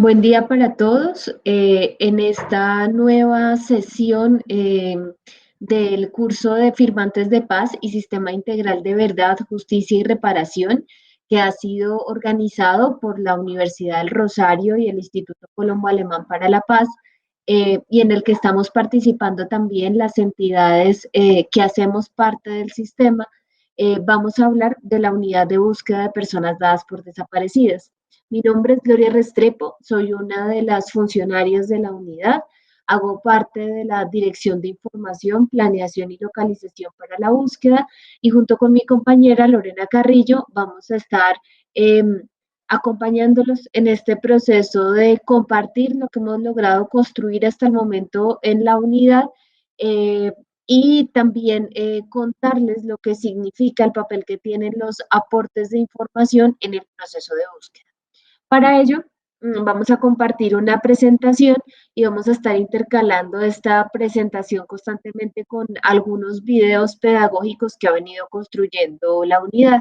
Buen día para todos. En esta nueva sesión del curso de Firmantes de Paz y Sistema Integral de Verdad, Justicia y Reparación, que ha sido organizado por la Universidad del Rosario y el Instituto Colombo Alemán para la Paz, y en el que estamos participando también las entidades que hacemos parte del sistema. Vamos a hablar de la unidad de búsqueda de personas dadas por desaparecidas. Mi nombre es Gloria Restrepo, soy una de las funcionarias de la unidad, hago parte de la Dirección de Información, Planeación y Localización para la Búsqueda y junto con mi compañera Lorena Carrillo vamos a estar eh, acompañándolos en este proceso de compartir lo que hemos logrado construir hasta el momento en la unidad, eh, y también contarles lo que significa el papel que tienen los aportes de información en el proceso de búsqueda. Para ello, vamos a compartir una presentación y vamos a estar intercalando esta presentación constantemente con algunos videos pedagógicos que ha venido construyendo la unidad.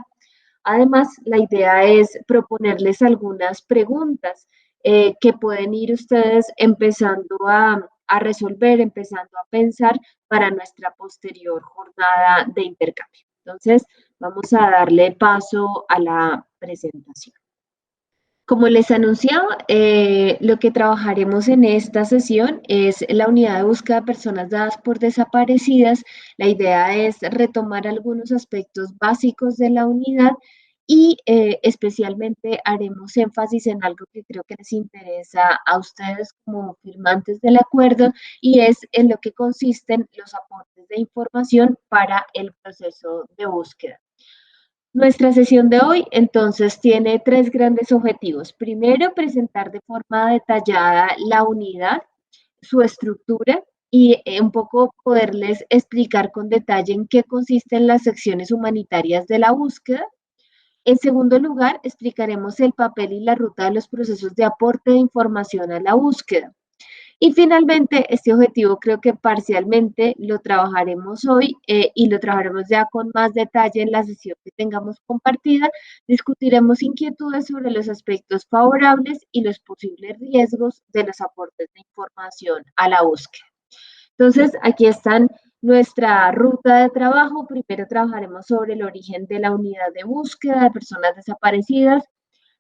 Además, la idea es proponerles algunas preguntas que pueden ir ustedes empezando a resolver, empezando a pensar para nuestra posterior jornada de intercambio. Entonces, vamos a darle paso a la presentación. Como les anunciaba, lo que trabajaremos en esta sesión es la unidad de búsqueda de personas dadas por desaparecidas. La idea es retomar algunos aspectos básicos de la unidad y especialmente haremos énfasis en algo que creo que les interesa a ustedes como firmantes del acuerdo y es en lo que consisten los aportes de información para el proceso de búsqueda. Nuestra sesión de hoy entonces tiene tres grandes objetivos. Primero, presentar de forma detallada la unidad, su estructura y un poco poderles explicar con detalle en qué consisten las secciones humanitarias de la búsqueda. En segundo lugar, explicaremos el papel y la ruta de los procesos de aporte de información a la búsqueda. Y finalmente, este objetivo creo que parcialmente lo trabajaremos hoy y lo trabajaremos ya con más detalle en la sesión que tengamos compartida. Discutiremos inquietudes sobre los aspectos favorables y los posibles riesgos de los aportes de información a la búsqueda. Entonces, aquí están nuestra ruta de trabajo. Primero trabajaremos sobre el origen de la unidad de búsqueda de personas desaparecidas.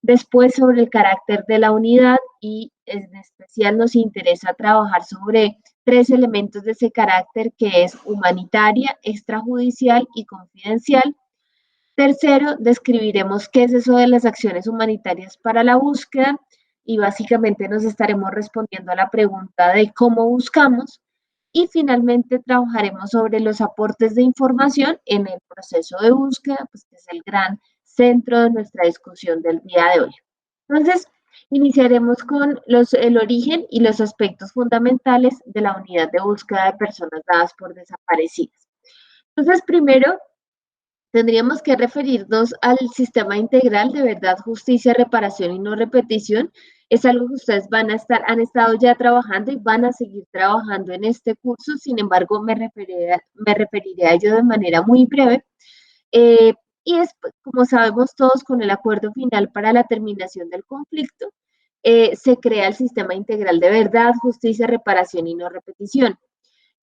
Después sobre el carácter de la unidad y en especial nos interesa trabajar sobre tres elementos de ese carácter que es humanitaria, extrajudicial y confidencial. Tercero, describiremos qué es eso de las acciones humanitarias para la búsqueda y básicamente nos estaremos respondiendo a la pregunta de cómo buscamos. Y finalmente trabajaremos sobre los aportes de información en el proceso de búsqueda, pues que es el gran centro de nuestra discusión del día de hoy. Entonces, iniciaremos con el origen y los aspectos fundamentales de la unidad de búsqueda de personas dadas por desaparecidas. Entonces, primero, tendríamos que referirnos al sistema integral de verdad, justicia, reparación y no repetición. Es algo que ustedes han estado ya trabajando y van a seguir trabajando en este curso. Sin embargo, me referiré a ello de manera muy breve. Eh, y es, como sabemos todos, con el acuerdo final para la terminación del conflicto, se crea el sistema integral de verdad, justicia, reparación y no repetición.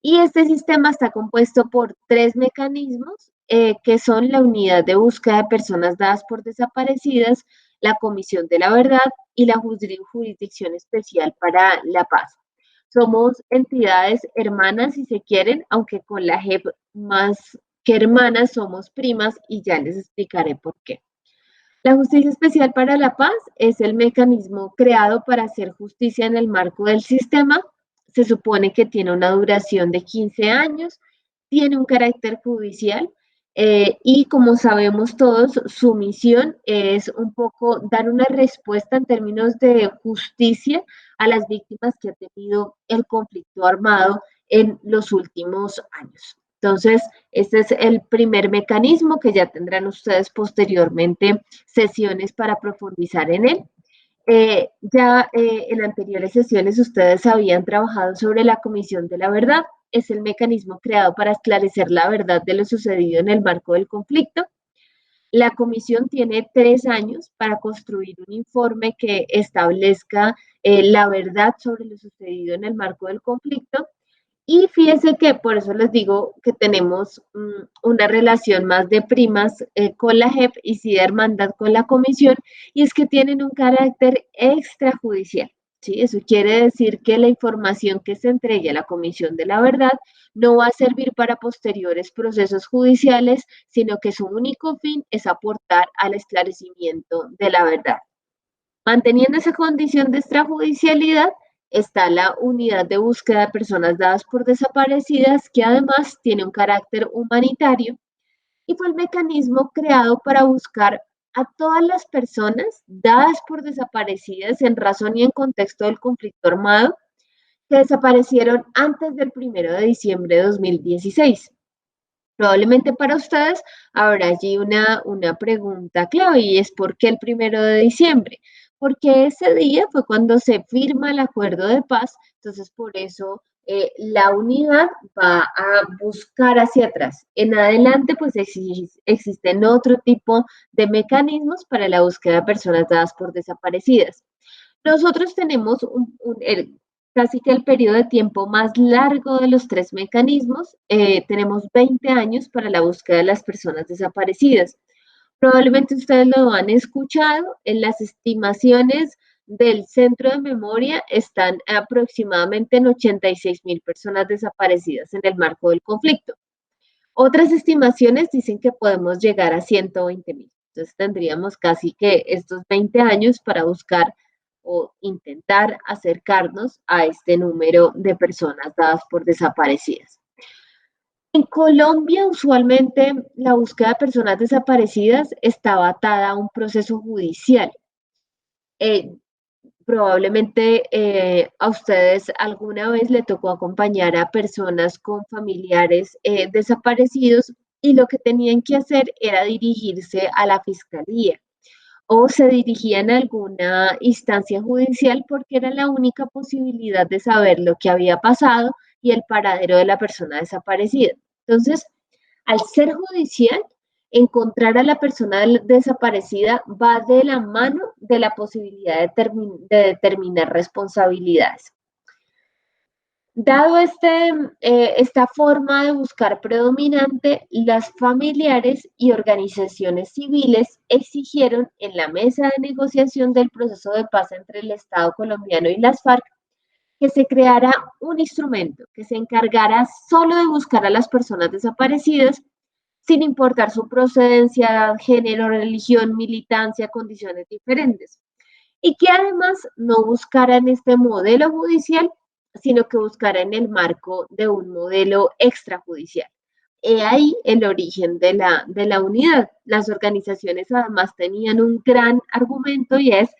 Y este sistema está compuesto por tres mecanismos que son la unidad de búsqueda de personas dadas por desaparecidas, la Comisión de la Verdad y la Jurisdicción Especial para la Paz. Somos entidades hermanas, si se quieren, aunque con la JEP más que hermanas somos primas y ya les explicaré por qué. La Justicia Especial para la Paz es el mecanismo creado para hacer justicia en el marco del sistema. Se supone que tiene una duración de 15 años, tiene un carácter judicial y como sabemos todos, su misión es un poco dar una respuesta en términos de justicia a las víctimas que ha tenido el conflicto armado en los últimos años. Entonces, este es el primer mecanismo que ya tendrán ustedes posteriormente sesiones para profundizar en él. En anteriores sesiones ustedes habían trabajado sobre la Comisión de la Verdad. Es el mecanismo creado para esclarecer la verdad de lo sucedido en el marco del conflicto. La comisión tiene 3 años para construir un informe que establezca la verdad sobre lo sucedido en el marco del conflicto. Y fíjense que por eso les digo que tenemos una relación más de primas con la JEP y sí de hermandad con la comisión, y es que tienen un carácter extrajudicial. ¿Sí? Eso quiere decir que la información que se entregue a la Comisión de la Verdad no va a servir para posteriores procesos judiciales, sino que su único fin es aportar al esclarecimiento de la verdad. Manteniendo esa condición de extrajudicialidad, está la unidad de búsqueda de personas dadas por desaparecidas, que además tiene un carácter humanitario y fue el mecanismo creado para buscar a todas las personas dadas por desaparecidas en razón y en contexto del conflicto armado que desaparecieron antes del 1 de diciembre de 2016. Probablemente para ustedes habrá allí una pregunta clave y es ¿por qué el 1 de diciembre? Porque ese día fue cuando se firma el acuerdo de paz, entonces por eso la unidad va a buscar hacia atrás. En adelante pues existen otro tipo de mecanismos para la búsqueda de personas dadas por desaparecidas. Nosotros tenemos casi que el periodo de tiempo más largo de los tres mecanismos. Tenemos 20 años para la búsqueda de las personas desaparecidas. Probablemente ustedes lo han escuchado, en las estimaciones del Centro de Memoria están aproximadamente en 86.000 personas desaparecidas en el marco del conflicto. Otras estimaciones dicen que podemos llegar a 120.000. Entonces tendríamos casi que estos 20 años para buscar o intentar acercarnos a este número de personas dadas por desaparecidas. En Colombia, usualmente la búsqueda de personas desaparecidas estaba atada a un proceso judicial. Eh, Probablemente a ustedes alguna vez le tocó acompañar a personas con familiares desaparecidos y lo que tenían que hacer era dirigirse a la fiscalía o se dirigían a alguna instancia judicial porque era la única posibilidad de saber lo que había pasado y el paradero de la persona desaparecida. Entonces, al ser judicial, encontrar a la persona desaparecida va de la mano de la posibilidad de determinar responsabilidades. Dado esta forma de buscar predominante, las familiares y organizaciones civiles exigieron en la mesa de negociación del proceso de paz entre el Estado colombiano y las FARC que se creara un instrumento que se encargara solo de buscar a las personas desaparecidas sin importar su procedencia, género, religión, militancia, condiciones diferentes. Y que además no buscara en este modelo judicial, sino que buscara en el marco de un modelo extrajudicial. He ahí el origen de la unidad. Las organizaciones además tenían un gran argumento y es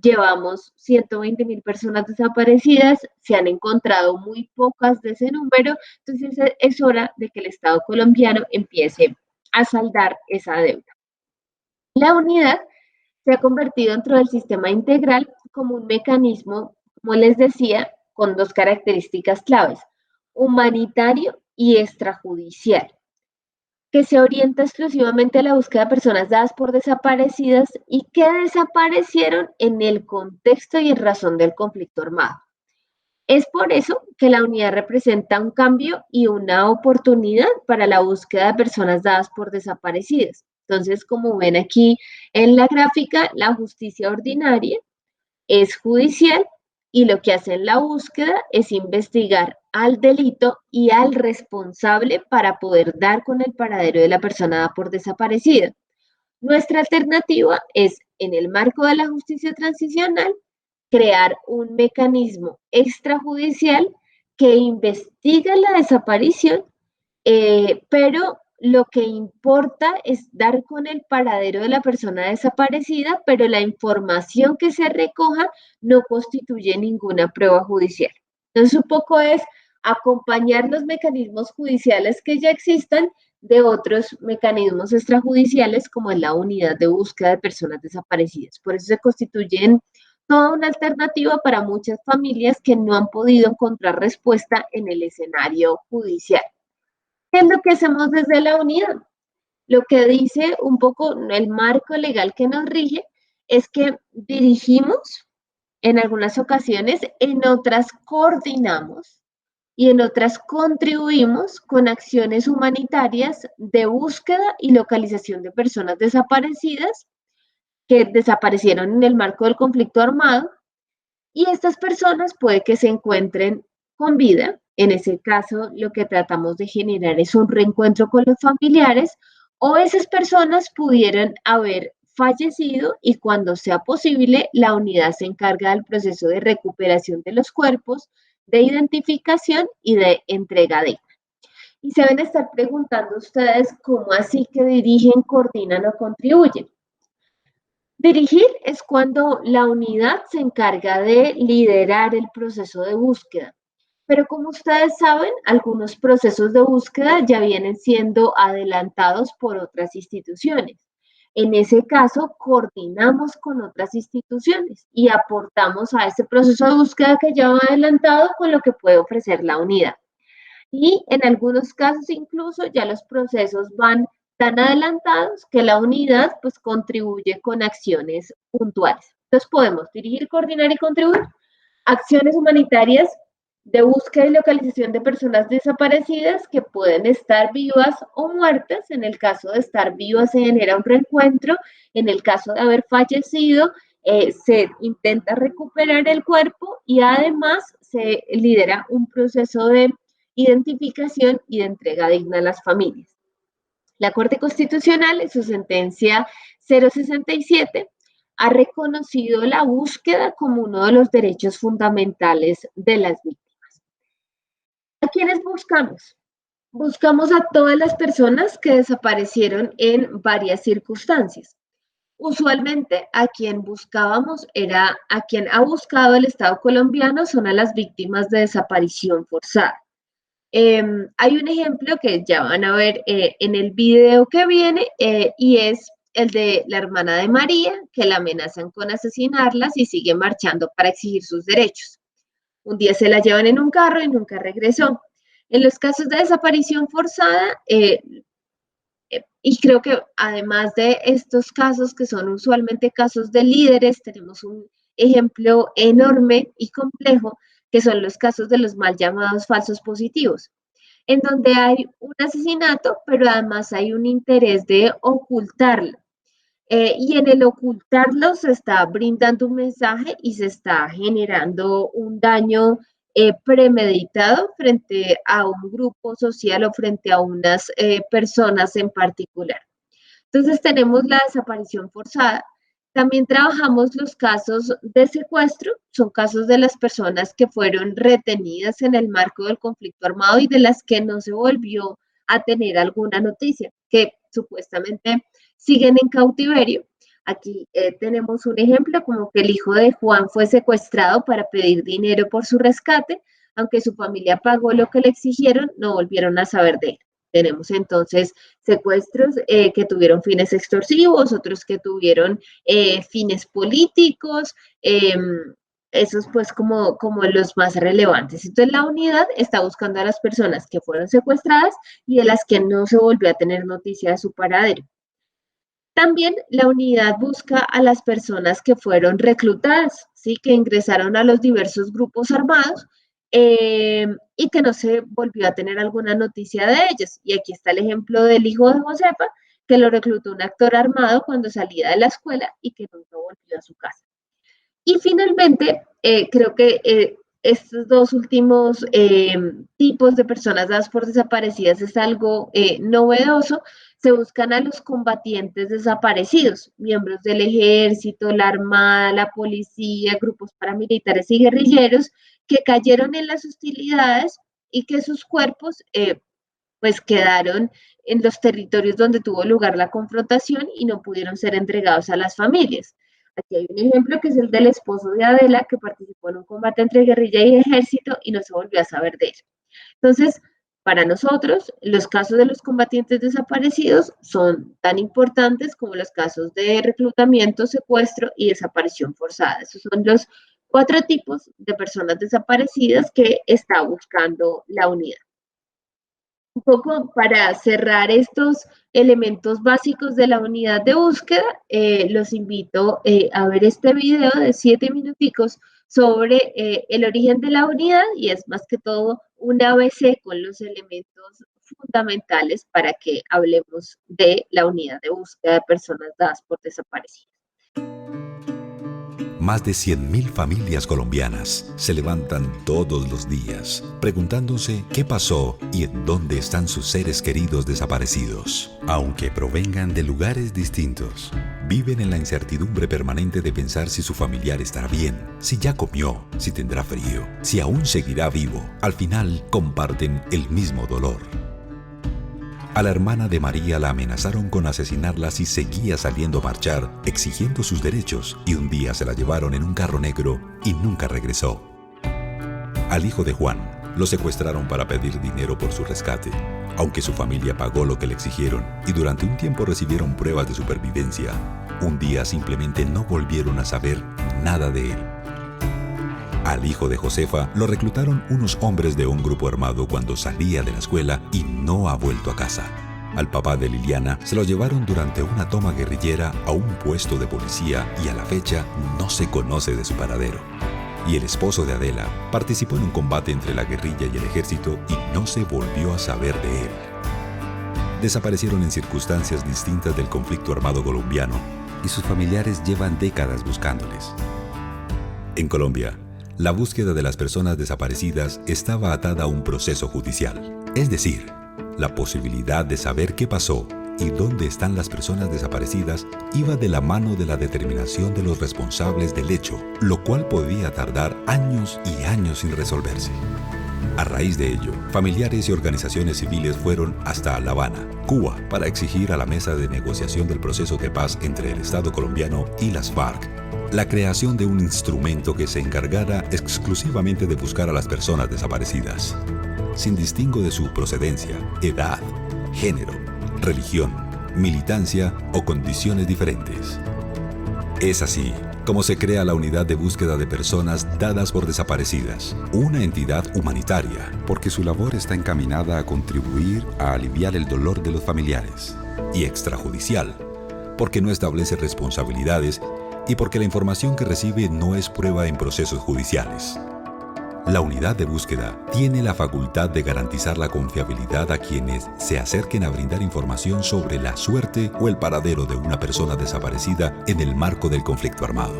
llevamos 120.000 personas desaparecidas, se han encontrado muy pocas de ese número, entonces es hora de que el Estado colombiano empiece a saldar esa deuda. La unidad se ha convertido dentro del sistema integral como un mecanismo, como les decía, con dos características claves, humanitario y extrajudicial, que se orienta exclusivamente a la búsqueda de personas dadas por desaparecidas y que desaparecieron en el contexto y en razón del conflicto armado. Es por eso que la unidad representa un cambio y una oportunidad para la búsqueda de personas dadas por desaparecidas. Entonces, como ven aquí en la gráfica, la justicia ordinaria es judicial y lo que hace en la búsqueda es investigar al delito y al responsable para poder dar con el paradero de la persona por desaparecida. Nuestra alternativa es, en el marco de la justicia transicional, crear un mecanismo extrajudicial que investiga la desaparición, pero lo que importa es dar con el paradero de la persona desaparecida, pero la información que se recoja no constituye ninguna prueba judicial. Entonces, un poco es acompañar los mecanismos judiciales que ya existan de otros mecanismos extrajudiciales como es la unidad de búsqueda de personas desaparecidas. Por eso se constituyen toda una alternativa para muchas familias que no han podido encontrar respuesta en el escenario judicial. ¿Qué es lo que hacemos desde la unidad? Lo que dice un poco el marco legal que nos rige es que dirigimos en algunas ocasiones, en otras coordinamos y en otras contribuimos con acciones humanitarias de búsqueda y localización de personas desaparecidas que desaparecieron en el marco del conflicto armado, y estas personas puede que se encuentren con vida. En ese caso, lo que tratamos de generar es un reencuentro con los familiares, o esas personas pudieran haber fallecido y cuando sea posible, la unidad se encarga del proceso de recuperación de los cuerpos, de identificación y de entrega de. Y se deben estar preguntando ustedes cómo así que dirigen, coordinan o contribuyen. Dirigir es cuando la unidad se encarga de liderar el proceso de búsqueda. Pero como ustedes saben, algunos procesos de búsqueda ya vienen siendo adelantados por otras instituciones. En ese caso, coordinamos con otras instituciones y aportamos a ese proceso de búsqueda que ya va adelantado con lo que puede ofrecer la unidad. Y en algunos casos incluso ya los procesos van tan adelantados que la unidad pues contribuye con acciones puntuales. Entonces podemos dirigir, coordinar y contribuir acciones humanitarias de búsqueda y localización de personas desaparecidas que pueden estar vivas o muertas. En el caso de estar vivas se genera un reencuentro, en el caso de haber fallecido se intenta recuperar el cuerpo y además se lidera un proceso de identificación y de entrega digna a las familias. La Corte Constitucional, en su sentencia 067, ha reconocido la búsqueda como uno de los derechos fundamentales de las víctimas. ¿A quiénes buscamos? Buscamos a todas las personas que desaparecieron en varias circunstancias. Usualmente a quien buscábamos era a quien ha buscado el Estado colombiano, son a las víctimas de desaparición forzada. Hay un ejemplo que ya van a ver en el video que viene y es el de la hermana de María, que la amenazan con asesinarlas y sigue marchando para exigir sus derechos. Un día se la llevan en un carro y nunca regresó. En los casos de desaparición forzada, y creo que además de estos casos que son usualmente casos de líderes, tenemos un ejemplo enorme y complejo que son los casos de los mal llamados falsos positivos, en donde hay un asesinato, pero además hay un interés de ocultarlo. Y en el ocultarlo se está brindando un mensaje y se está generando un daño premeditado frente a un grupo social o frente a unas personas en particular. Entonces tenemos la desaparición forzada. También trabajamos los casos de secuestro, son casos de las personas que fueron retenidas en el marco del conflicto armado y de las que no se volvió a tener alguna noticia, que supuestamente siguen en cautiverio. Aquí tenemos un ejemplo como que el hijo de Juan fue secuestrado para pedir dinero por su rescate, aunque su familia pagó lo que le exigieron, no volvieron a saber de él. Tenemos entonces secuestros que tuvieron fines extorsivos, otros que tuvieron fines políticos, esos pues como los más relevantes. Entonces la unidad está buscando a las personas que fueron secuestradas y de las que no se volvió a tener noticia de su paradero. También la unidad busca a las personas que fueron reclutadas, ¿sí? Que ingresaron a los diversos grupos armados y que no se volvió a tener alguna noticia de ellos. Y aquí está el ejemplo del hijo de Josefa, que lo reclutó un actor armado cuando salía de la escuela y que nunca volvió a su casa. Y finalmente, creo que estos dos últimos tipos de personas dadas por desaparecidas es algo novedoso. Se buscan a los combatientes desaparecidos, miembros del ejército, la armada, la policía, grupos paramilitares y guerrilleros que cayeron en las hostilidades y que sus cuerpos pues quedaron en los territorios donde tuvo lugar la confrontación y no pudieron ser entregados a las familias. Aquí hay un ejemplo que es el del esposo de Adela, que participó en un combate entre guerrilla y ejército y no se volvió a saber de él. Entonces, para nosotros, los casos de los combatientes desaparecidos son tan importantes como los casos de reclutamiento, secuestro y desaparición forzada. Esos son los 4 tipos de personas desaparecidas que está buscando la unidad. Un poco para cerrar estos elementos básicos de la unidad de búsqueda, los invito a ver este video de 7 minuticos sobre el origen de la unidad y es más que todo un ABC con los elementos fundamentales para que hablemos de la unidad de búsqueda de personas dadas por desaparecidas. Más de 100.000 familias colombianas se levantan todos los días preguntándose qué pasó y en dónde están sus seres queridos desaparecidos. Aunque provengan de lugares distintos, viven en la incertidumbre permanente de pensar si su familiar estará bien, si ya comió, si tendrá frío, si aún seguirá vivo. Al final comparten el mismo dolor. A la hermana de María la amenazaron con asesinarla si seguía saliendo a marchar, exigiendo sus derechos, y un día se la llevaron en un carro negro y nunca regresó. Al hijo de Juan lo secuestraron para pedir dinero por su rescate, aunque su familia pagó lo que le exigieron y durante un tiempo recibieron pruebas de supervivencia. Un día simplemente no volvieron a saber nada de él. Al hijo de Josefa lo reclutaron unos hombres de un grupo armado cuando salía de la escuela y no ha vuelto a casa. Al papá de Liliana se lo llevaron durante una toma guerrillera a un puesto de policía y a la fecha no se conoce de su paradero. Y el esposo de Adela participó en un combate entre la guerrilla y el ejército y no se volvió a saber de él. Desaparecieron en circunstancias distintas del conflicto armado colombiano y sus familiares llevan décadas buscándoles. En Colombia, la búsqueda de las personas desaparecidas estaba atada a un proceso judicial, es decir, la posibilidad de saber qué pasó y dónde están las personas desaparecidas iba de la mano de la determinación de los responsables del hecho, lo cual podía tardar años y años sin resolverse. A raíz de ello, familiares y organizaciones civiles fueron hasta La Habana, Cuba, para exigir a la mesa de negociación del proceso de paz entre el Estado colombiano y las FARC la creación de un instrumento que se encargara exclusivamente de buscar a las personas desaparecidas, sin distingo de su procedencia, edad, género, religión, militancia o condiciones diferentes. Es así como se crea la Unidad de Búsqueda de Personas Dadas por Desaparecidas, una entidad humanitaria, porque su labor está encaminada a contribuir a aliviar el dolor de los familiares, y extrajudicial, porque no establece responsabilidades y porque la información que recibe no es prueba en procesos judiciales. La unidad de búsqueda tiene la facultad de garantizar la confiabilidad a quienes se acerquen a brindar información sobre la suerte o el paradero de una persona desaparecida en el marco del conflicto armado.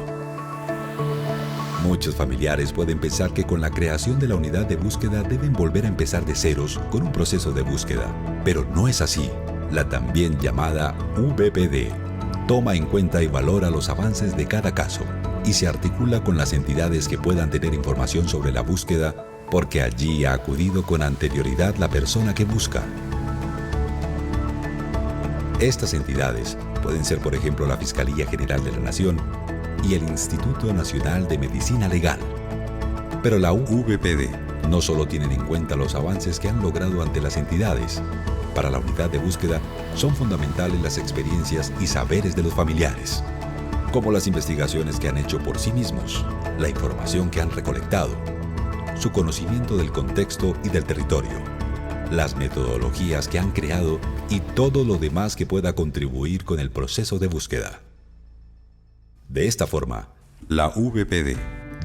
Muchos familiares pueden pensar que con la creación de la unidad de búsqueda deben volver a empezar de ceros con un proceso de búsqueda, pero no es así. La también llamada UBPD toma en cuenta y valora los avances de cada caso y se articula con las entidades que puedan tener información sobre la búsqueda porque allí ha acudido con anterioridad la persona que busca. Estas entidades pueden ser, por ejemplo, la Fiscalía General de la Nación y el Instituto Nacional de Medicina Legal. Pero la UVPD no solo tienen en cuenta los avances que han logrado ante las entidades. Para la unidad de búsqueda son fundamentales las experiencias y saberes de los familiares, como las investigaciones que han hecho por sí mismos, la información que han recolectado, su conocimiento del contexto y del territorio, las metodologías que han creado y todo lo demás que pueda contribuir con el proceso de búsqueda. De esta forma, la UVPD,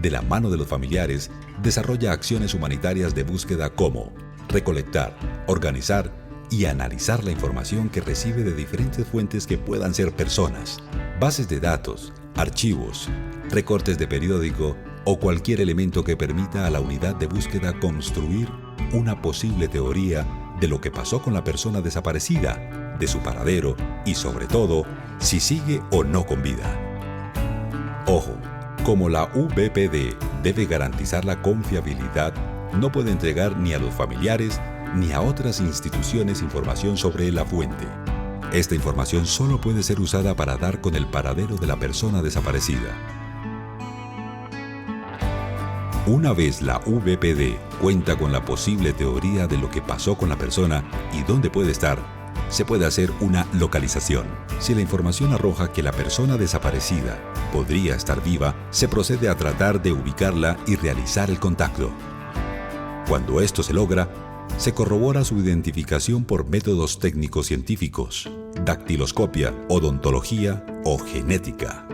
de la mano de los familiares, desarrolla acciones humanitarias de búsqueda como recolectar, organizar y analizar la información que recibe de diferentes fuentes que puedan ser personas, bases de datos, archivos, recortes de periódico o cualquier elemento que permita a la unidad de búsqueda construir una posible teoría de lo que pasó con la persona desaparecida, de su paradero y sobre todo, si sigue o no con vida. Ojo, como la UBPD debe garantizar la confiabilidad, no puede entregar ni a los familiares ni a otras instituciones información sobre la fuente. Esta información solo puede ser usada para dar con el paradero de la persona desaparecida. Una vez la UBPD cuenta con la posible teoría de lo que pasó con la persona y dónde puede estar, se puede hacer una localización. Si la información arroja que la persona desaparecida podría estar viva, se procede a tratar de ubicarla y realizar el contacto. Cuando esto se logra, Se corrobora su identificación por métodos técnico-científicos, dactiloscopia, odontología o genética.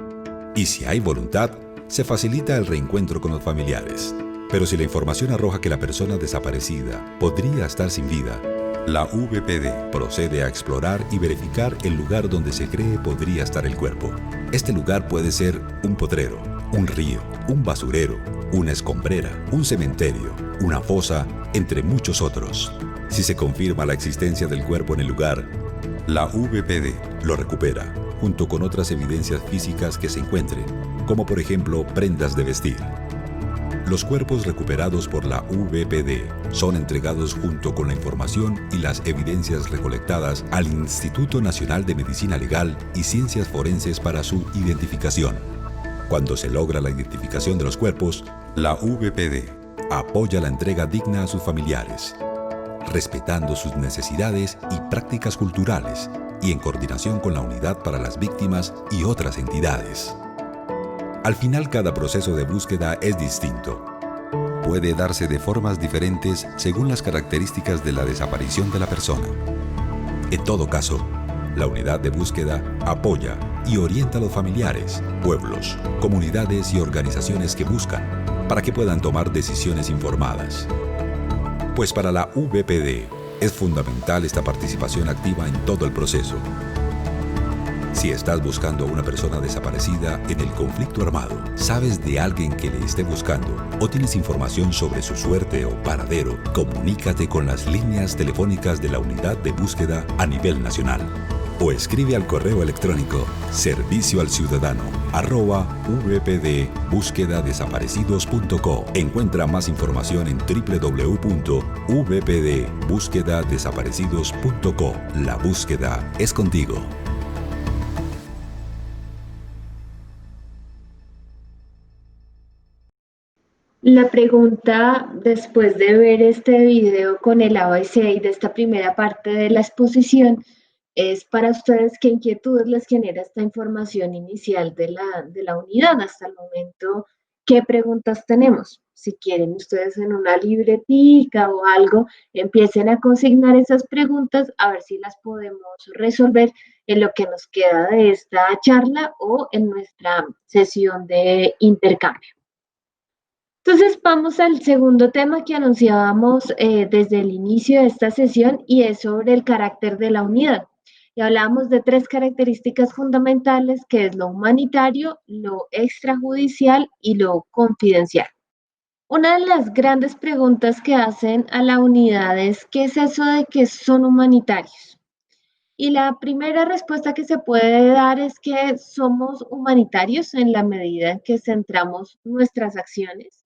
Y si hay voluntad, se facilita el reencuentro con los familiares. Pero si la información arroja que la persona desaparecida podría estar sin vida, la VPD procede a explorar y verificar el lugar donde se cree podría estar el cuerpo. Este lugar puede ser un potrero, un río, un basurero, una escombrera, un cementerio, una fosa, entre muchos otros. Si se confirma la existencia del cuerpo en el lugar, la VPD lo recupera, junto con otras evidencias físicas que se encuentren, como por ejemplo prendas de vestir. Los cuerpos recuperados por la VPD son entregados junto con la información y las evidencias recolectadas al Instituto Nacional de Medicina Legal y Ciencias Forenses para su identificación. Cuando se logra la identificación de los cuerpos, la VPD apoya la entrega digna a sus familiares, respetando sus necesidades y prácticas culturales y en coordinación con la Unidad para las Víctimas y otras entidades. Al final, cada proceso de búsqueda es distinto. Puede darse de formas diferentes según las características de la desaparición de la persona. En todo caso, la unidad de búsqueda apoya y orienta a los familiares, pueblos, comunidades y organizaciones que buscan para que puedan tomar decisiones informadas. Pues para la VPD es fundamental esta participación activa en todo el proceso. Si estás buscando a una persona desaparecida en el conflicto armado, sabes de alguien que le esté buscando o tienes información sobre su suerte o paradero, comunícate con las líneas telefónicas de la unidad de búsqueda a nivel nacional. O escribe al correo electrónico servicioalciudadano@vpdbúsquedadesaparecidos.co. Encuentra más información en www.vpdbúsquedadesaparecidos.co. La búsqueda es contigo. La pregunta, después de ver este video con el ABC y de esta primera parte de la exposición, es para ustedes qué inquietudes les genera esta información inicial de la unidad. Hasta el momento, ¿qué preguntas tenemos? Si quieren ustedes en una libretica o algo, empiecen a consignar esas preguntas a ver si las podemos resolver en lo que nos queda de esta charla o en nuestra sesión de intercambio. Entonces vamos al segundo tema que anunciábamos desde el inicio de esta sesión y es sobre el carácter de la unidad. Y hablábamos de tres características fundamentales que es lo humanitario, lo extrajudicial y lo confidencial. Una de las grandes preguntas que hacen a la unidad es ¿qué es eso de que son humanitarios? Y la primera respuesta que se puede dar es que somos humanitarios en la medida en que centramos nuestras acciones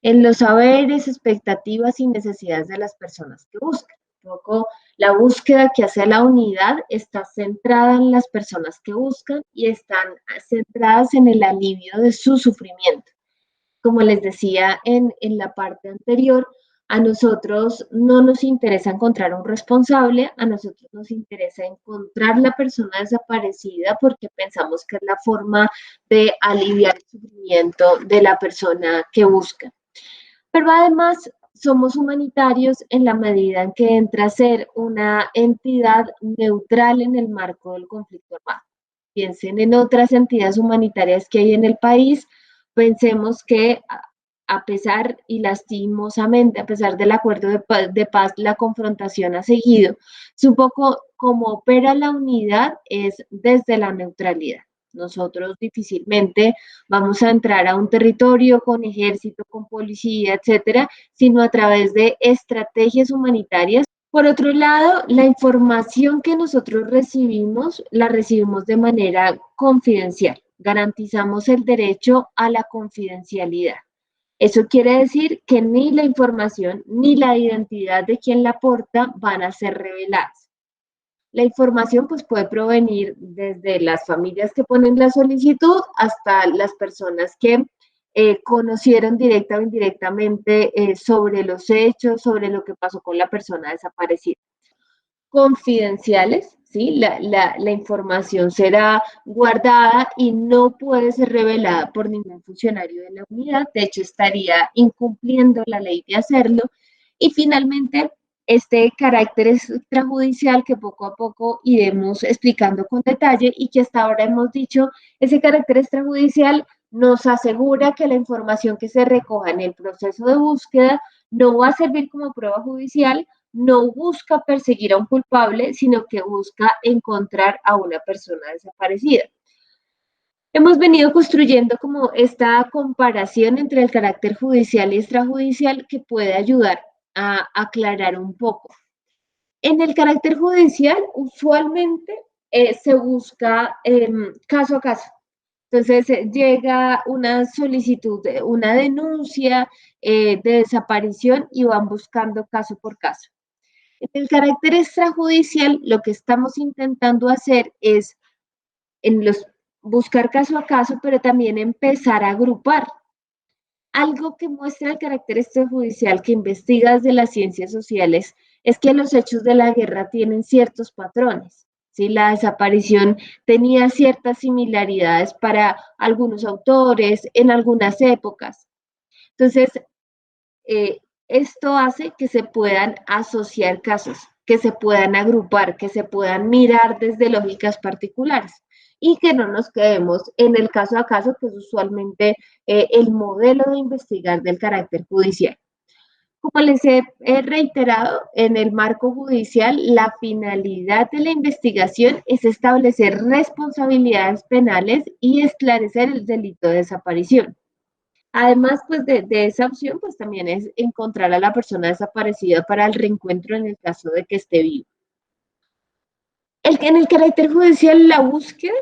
en los saberes, expectativas y necesidades de las personas que buscan. Un poco la búsqueda que hace la unidad está centrada en las personas que buscan y están centradas en el alivio de su sufrimiento. Como les decía en la parte anterior, a nosotros no nos interesa encontrar un responsable, a nosotros nos interesa encontrar la persona desaparecida porque pensamos que es la forma de aliviar el sufrimiento de la persona que busca. Pero además somos humanitarios en la medida en que entra a ser una entidad neutral en el marco del conflicto armado. Piensen en otras entidades humanitarias que hay en el país, pensemos que a pesar y lastimosamente, a pesar del acuerdo de paz, la confrontación ha seguido. Es un poco como opera la unidad, es desde la neutralidad. Nosotros difícilmente vamos a entrar a un territorio con ejército, con policía, etcétera, sino a través de estrategias humanitarias. Por otro lado, la información que nosotros recibimos, la recibimos de manera confidencial. Garantizamos el derecho a la confidencialidad. Eso quiere decir que ni la información ni la identidad de quien la aporta van a ser reveladas. La información pues puede provenir desde las familias que ponen la solicitud hasta las personas que conocieron directa o indirectamente sobre los hechos, sobre lo que pasó con la persona desaparecida. Confidenciales, ¿sí? La información será guardada y no puede ser revelada por ningún funcionario de la unidad, de hecho estaría incumpliendo la ley de hacerlo. Y finalmente, este carácter extrajudicial que poco a poco iremos explicando con detalle y que hasta ahora hemos dicho, ese carácter extrajudicial nos asegura que la información que se recoja en el proceso de búsqueda no va a servir como prueba judicial, no busca perseguir a un culpable, sino que busca encontrar a una persona desaparecida. Hemos venido construyendo como esta comparación entre el carácter judicial y extrajudicial que puede ayudar a aclarar un poco. En el carácter judicial, usualmente se busca caso a caso. Entonces llega una solicitud, una denuncia de desaparición y van buscando caso por caso. En el carácter extrajudicial, lo que estamos intentando hacer es buscar caso a caso, pero también empezar a agrupar. Algo que muestra el carácter extrajudicial que investiga desde las ciencias sociales es que los hechos de la guerra tienen ciertos patrones. ¿Sí? La desaparición tenía ciertas similaridades para algunos autores en algunas épocas. Entonces, esto hace que se puedan asociar casos, que se puedan agrupar, que se puedan mirar desde lógicas particulares y que no nos quedemos en el caso a caso, que es usualmente el modelo de investigar del carácter judicial. Como les he reiterado, en el marco judicial, la finalidad de la investigación es establecer responsabilidades penales y esclarecer el delito de desaparición. Además, pues de esa opción, pues también es encontrar a la persona desaparecida para el reencuentro en el caso de que esté vivo. En el carácter judicial, la búsqueda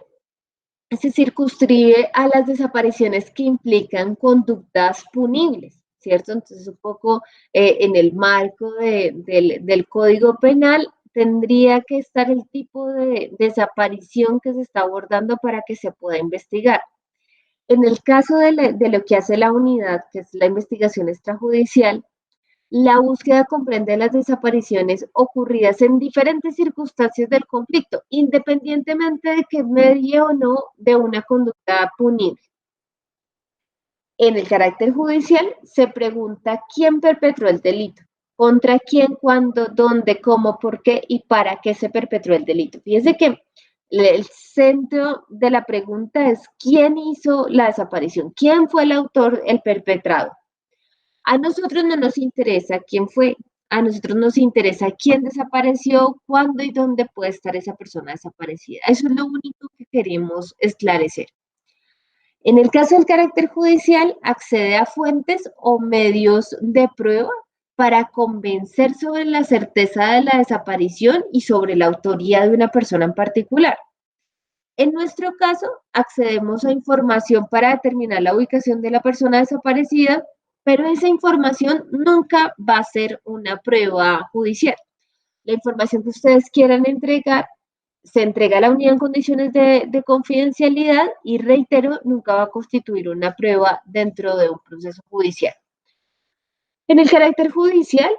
se circunscribe a las desapariciones que implican conductas punibles, ¿cierto? Entonces, un poco en el marco del Código Penal tendría que estar el tipo de desaparición que se está abordando para que se pueda investigar. En el caso de lo que hace la unidad, que es la investigación extrajudicial, la búsqueda comprende las desapariciones ocurridas en diferentes circunstancias del conflicto, independientemente de que medie o no de una conducta punible. En el carácter judicial se pregunta quién perpetró el delito, contra quién, cuándo, dónde, cómo, por qué y para qué se perpetró el delito. Fíjense que el centro de la pregunta es quién hizo la desaparición, quién fue el autor, el perpetrado. A nosotros no nos interesa quién fue, a nosotros nos interesa quién desapareció, cuándo y dónde puede estar esa persona desaparecida. Eso es lo único que queremos esclarecer. En el caso del carácter judicial, accede a fuentes o medios de prueba para convencer sobre la certeza de la desaparición y sobre la autoría de una persona en particular. En nuestro caso, accedemos a información para determinar la ubicación de la persona desaparecida, pero esa información nunca va a ser una prueba judicial. La información que ustedes quieran entregar se entrega a la unidad en condiciones de confidencialidad y, reitero, nunca va a constituir una prueba dentro de un proceso judicial. En el carácter judicial,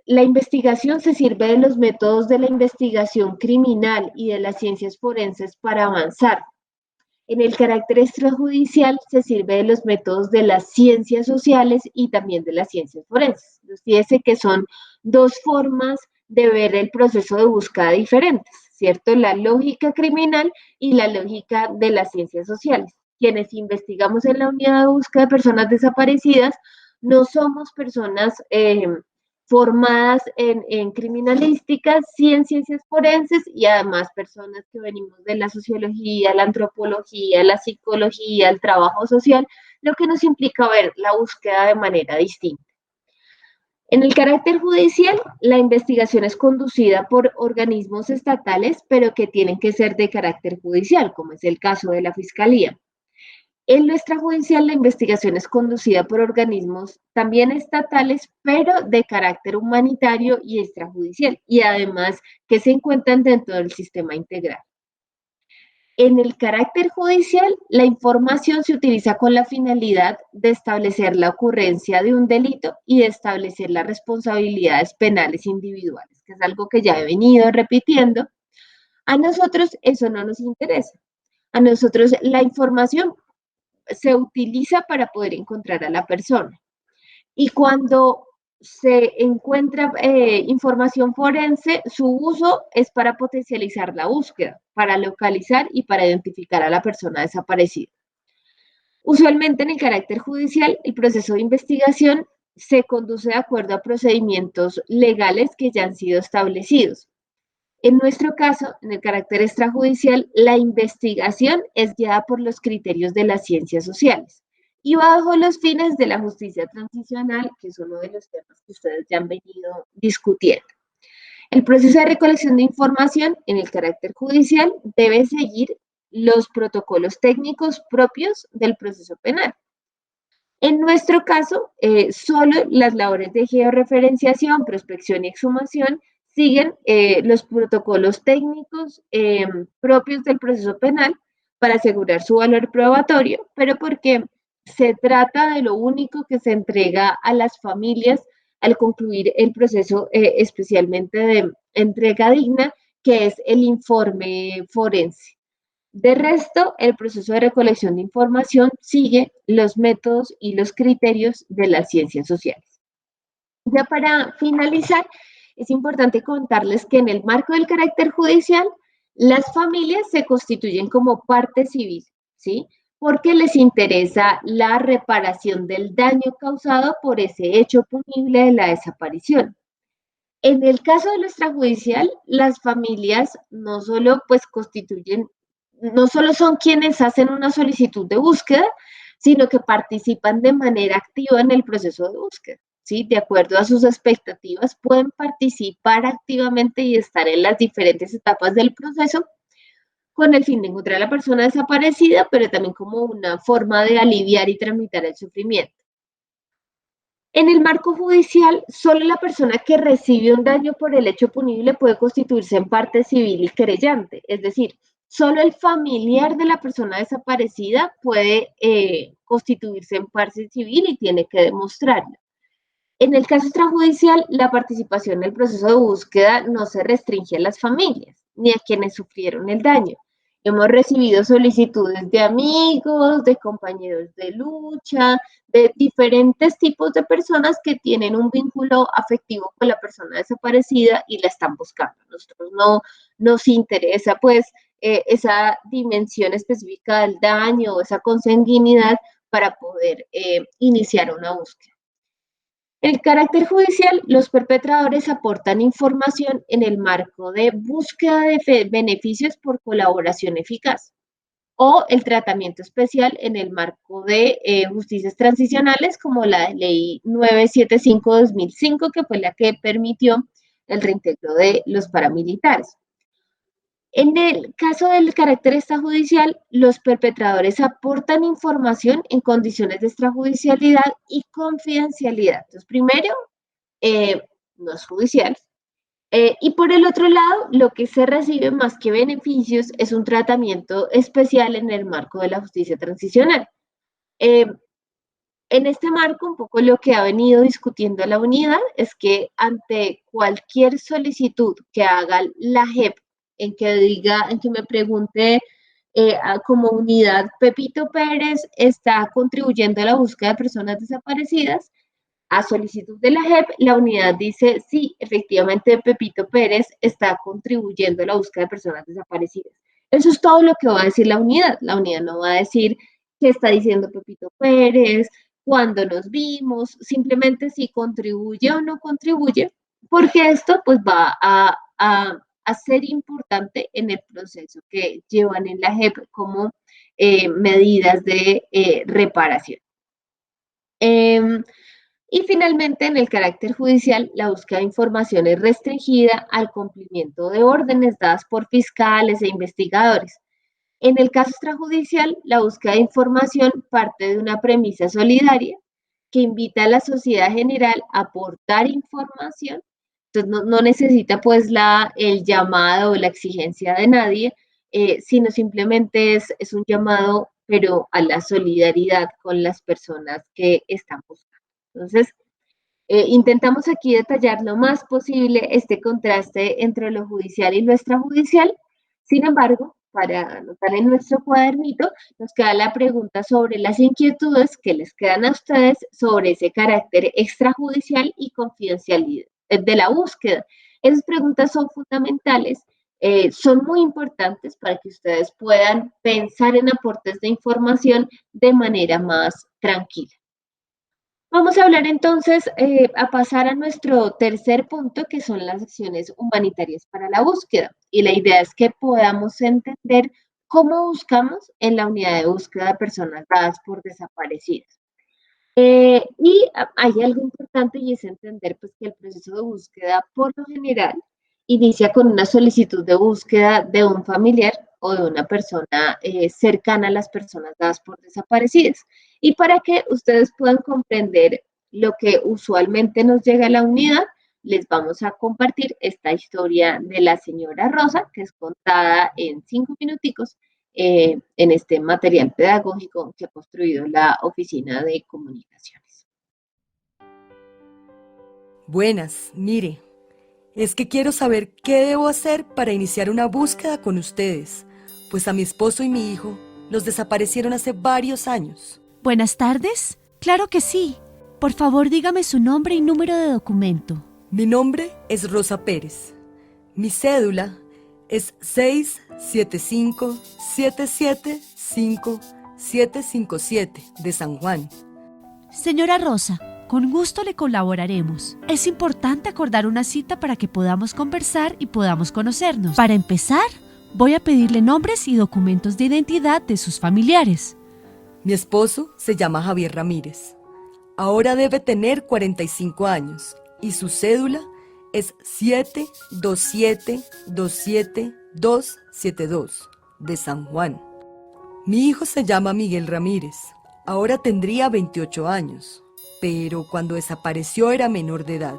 la investigación se sirve de los métodos de la investigación criminal y de las ciencias forenses para avanzar. En el carácter extrajudicial se sirve de los métodos de las ciencias sociales y también de las ciencias forenses. Fíjense que son dos formas de ver el proceso de búsqueda diferentes, ¿cierto? La lógica criminal y la lógica de las ciencias sociales. Quienes investigamos en la unidad de búsqueda de personas desaparecidas no somos personas formadas en criminalística, sí en ciencias forenses y además personas que venimos de la sociología, la antropología, la psicología, el trabajo social, lo que nos implica ver la búsqueda de manera distinta. En el carácter judicial, la investigación es conducida por organismos estatales, pero que tienen que ser de carácter judicial, como es el caso de la Fiscalía. En lo extrajudicial, la investigación es conducida por organismos también estatales, pero de carácter humanitario y extrajudicial, y además que se encuentran dentro del sistema integral. En el carácter judicial, la información se utiliza con la finalidad de establecer la ocurrencia de un delito y de establecer las responsabilidades penales individuales, que es algo que ya he venido repitiendo. A nosotros eso no nos interesa. A nosotros la información se utiliza para poder encontrar a la persona. Y cuando se encuentra información forense, su uso es para potencializar la búsqueda, para localizar y para identificar a la persona desaparecida. Usualmente en el carácter judicial, el proceso de investigación se conduce de acuerdo a procedimientos legales que ya han sido establecidos. En nuestro caso, en el carácter extrajudicial, la investigación es guiada por los criterios de las ciencias sociales y bajo los fines de la justicia transicional, que es uno de los temas que ustedes ya han venido discutiendo. El proceso de recolección de información en el carácter judicial debe seguir los protocolos técnicos propios del proceso penal. En nuestro caso, solo las labores de georreferenciación, prospección y exhumación siguen los protocolos técnicos propios del proceso penal para asegurar su valor probatorio, pero porque se trata de lo único que se entrega a las familias al concluir el proceso, especialmente de entrega digna, que es el informe forense. De resto, el proceso de recolección de información sigue los métodos y los criterios de las ciencias sociales. Ya para finalizar, es importante contarles que en el marco del carácter judicial, las familias se constituyen como parte civil, ¿sí? Porque les interesa la reparación del daño causado por ese hecho punible de la desaparición. En el caso de lo extrajudicial, las familias no solo pues constituyen, no solo son quienes hacen una solicitud de búsqueda, sino que participan de manera activa en el proceso de búsqueda. ¿Sí? De acuerdo a sus expectativas, pueden participar activamente y estar en las diferentes etapas del proceso con el fin de encontrar a la persona desaparecida, pero también como una forma de aliviar y tramitar el sufrimiento. En el marco judicial, solo la persona que recibe un daño por el hecho punible puede constituirse en parte civil y querellante, es decir, solo el familiar de la persona desaparecida puede constituirse en parte civil y tiene que demostrarlo. En el caso extrajudicial, la participación en el proceso de búsqueda no se restringe a las familias ni a quienes sufrieron el daño. Hemos recibido solicitudes de amigos, de compañeros de lucha, de diferentes tipos de personas que tienen un vínculo afectivo con la persona desaparecida y la están buscando. A nosotros no nos interesa pues esa dimensión específica del daño o esa consanguinidad para poder iniciar una búsqueda. En el carácter judicial, los perpetradores aportan información en el marco de búsqueda de beneficios por colaboración eficaz o el tratamiento especial en el marco de justicias transicionales como la ley 975-2005, que fue la que permitió el reintegro de los paramilitares. En el caso del carácter extrajudicial, los perpetradores aportan información en condiciones de extrajudicialidad y confidencialidad. Entonces, primero, no es judicial. Y por el otro lado, lo que se recibe más que beneficios es un tratamiento especial en el marco de la justicia transicional. En este marco, un poco lo que ha venido discutiendo la unidad es que ante cualquier solicitud que haga la JEP en que diga, en que me pregunte como unidad, Pepito Pérez está contribuyendo a la búsqueda de personas desaparecidas, a solicitud de la JEP, la unidad dice, sí, efectivamente Pepito Pérez está contribuyendo a la búsqueda de personas desaparecidas. Eso es todo lo que va a decir la unidad. La unidad no va a decir qué está diciendo Pepito Pérez, cuándo nos vimos, simplemente si contribuye o no contribuye, porque esto pues va a ser importante en el proceso que llevan en la JEP como medidas de reparación. Y finalmente, en el carácter judicial, la búsqueda de información es restringida al cumplimiento de órdenes dadas por fiscales e investigadores. En el caso extrajudicial, la búsqueda de información parte de una premisa solidaria que invita a la sociedad general a aportar información. Entonces, no necesita pues el llamado o la exigencia de nadie, sino simplemente es un llamado, pero a la solidaridad con las personas que están buscando. Entonces, intentamos aquí detallar lo más posible este contraste entre lo judicial y lo extrajudicial. Sin embargo, para anotar en nuestro cuadernito, nos queda la pregunta sobre las inquietudes que les quedan a ustedes sobre ese carácter extrajudicial y confidencialidad de la búsqueda. Esas preguntas son fundamentales, son muy importantes para que ustedes puedan pensar en aportes de información de manera más tranquila. Vamos a hablar entonces, a pasar a nuestro tercer punto, que son las acciones humanitarias para la búsqueda. Y la idea es que podamos entender cómo buscamos en la unidad de búsqueda de personas dadas por desaparecidas. Hay algo importante y es entender pues, que el proceso de búsqueda, por lo general, inicia con una solicitud de búsqueda de un familiar o de una persona cercana a las personas dadas por desaparecidas. Y para que ustedes puedan comprender lo que usualmente nos llega a la unidad, les vamos a compartir esta historia de la señora Rosa, que es contada en 5 minuticos en este material pedagógico que ha construido la Oficina de Comunicaciones. Buenas, mire, es que quiero saber qué debo hacer para iniciar una búsqueda con ustedes, pues a mi esposo y mi hijo los desaparecieron hace varios años. Buenas tardes. Claro que sí. Por favor, dígame su nombre y número de documento. Mi nombre es Rosa Pérez. Mi cédula es 675775757 de San Juan. Señora Rosa, con gusto le colaboraremos. Es importante acordar una cita para que podamos conversar y podamos conocernos. Para empezar, voy a pedirle nombres y documentos de identidad de sus familiares. Mi esposo se llama Javier Ramírez. Ahora debe tener 45 años y su cédula es 727272272 de San Juan. Mi hijo se llama Miguel Ramírez. Ahora tendría 28 años, pero cuando desapareció era menor de edad.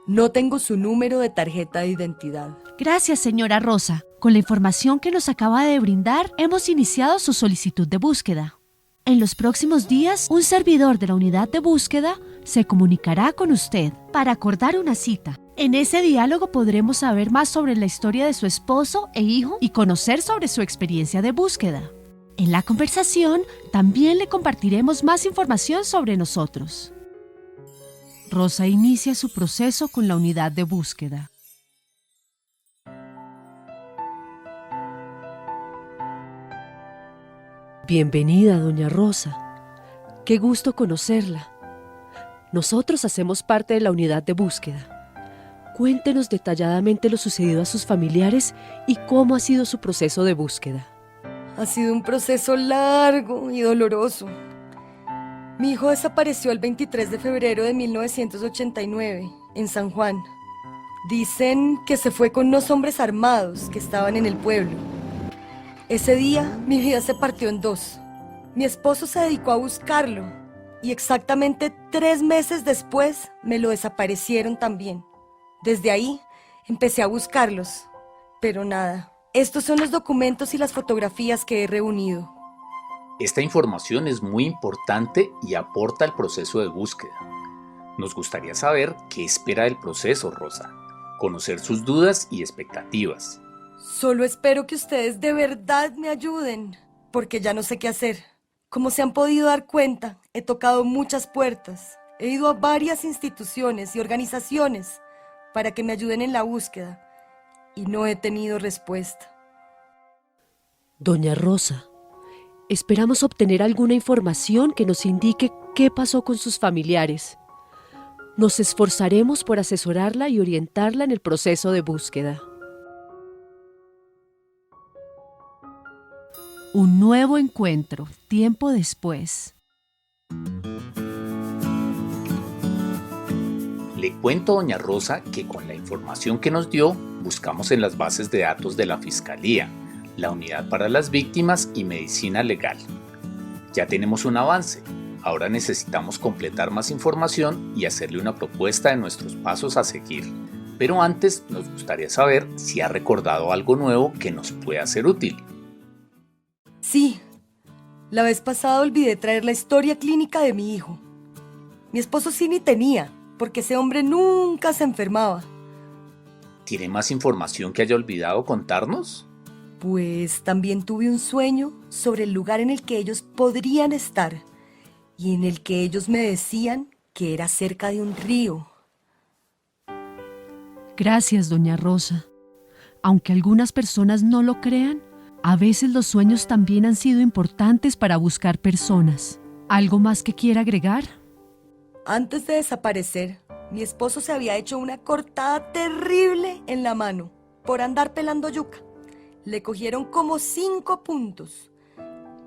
No tengo su número de tarjeta de identidad. Gracias, señora Rosa. Con la información que nos acaba de brindar, hemos iniciado su solicitud de búsqueda. En los próximos días, un servidor de la unidad de búsqueda se comunicará con usted para acordar una cita. En ese diálogo podremos saber más sobre la historia de su esposo e hijo y conocer sobre su experiencia de búsqueda. En la conversación, también le compartiremos más información sobre nosotros. Rosa inicia su proceso con la unidad de búsqueda. Bienvenida, doña Rosa. Qué gusto conocerla. Nosotros hacemos parte de la unidad de búsqueda. Cuéntenos detalladamente lo sucedido a sus familiares y cómo ha sido su proceso de búsqueda. Ha sido un proceso largo y doloroso. Mi hijo desapareció el 23 de febrero de 1989 en San Juan. Dicen que se fue con unos hombres armados que estaban en el pueblo. Ese día mi vida se partió en dos. Mi esposo se dedicó a buscarlo y exactamente 3 meses después me lo desaparecieron también. Desde ahí empecé a buscarlos, pero nada. Estos son los documentos y las fotografías que he reunido. Esta información es muy importante y aporta al proceso de búsqueda. Nos gustaría saber qué espera del proceso, Rosa, conocer sus dudas y expectativas. Solo espero que ustedes de verdad me ayuden, porque ya no sé qué hacer. Como se han podido dar cuenta, he tocado muchas puertas. He ido a varias instituciones y organizaciones para que me ayuden en la búsqueda y no he tenido respuesta. Doña Rosa, esperamos obtener alguna información que nos indique qué pasó con sus familiares. Nos esforzaremos por asesorarla y orientarla en el proceso de búsqueda. Un nuevo encuentro, tiempo después. Le cuento a doña Rosa que con la información que nos dio, buscamos en las bases de datos de la Fiscalía, la Unidad para las Víctimas y Medicina Legal. Ya tenemos un avance, ahora necesitamos completar más información y hacerle una propuesta de nuestros pasos a seguir. Pero antes nos gustaría saber si ha recordado algo nuevo que nos pueda ser útil. Sí, la vez pasada olvidé traer la historia clínica de mi hijo. Mi esposo sí ni tenía, porque ese hombre nunca se enfermaba. ¿Tiene más información que haya olvidado contarnos? Pues también tuve un sueño sobre el lugar en el que ellos podrían estar y en el que ellos me decían que era cerca de un río. Gracias, doña Rosa. Aunque algunas personas no lo crean, a veces los sueños también han sido importantes para buscar personas. ¿Algo más que quiera agregar? Antes de desaparecer, mi esposo se había hecho una cortada terrible en la mano por andar pelando yuca. Le cogieron como 5 puntos.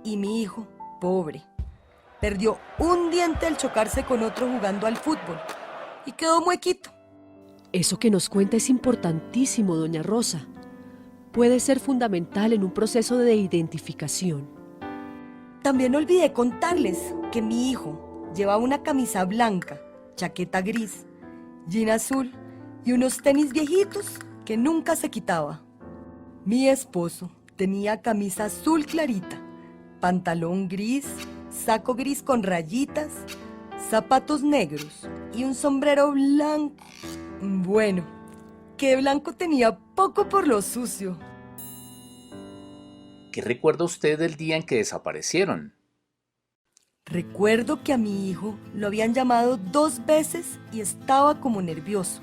Y mi hijo, pobre, perdió un diente al chocarse con otro jugando al fútbol y quedó muequito. Eso que nos cuenta es importantísimo, doña Rosa. Puede ser fundamental en un proceso de identificación. También olvidé contarles que mi hijo llevaba una camisa blanca, chaqueta gris, jean azul y unos tenis viejitos que nunca se quitaba. Mi esposo tenía camisa azul clarita, pantalón gris, saco gris con rayitas, zapatos negros y un sombrero blanco. Bueno, que blanco tenía poco por lo sucio. ¿Qué recuerda usted del día en que desaparecieron? Recuerdo que a mi hijo lo habían llamado 2 veces y estaba como nervioso.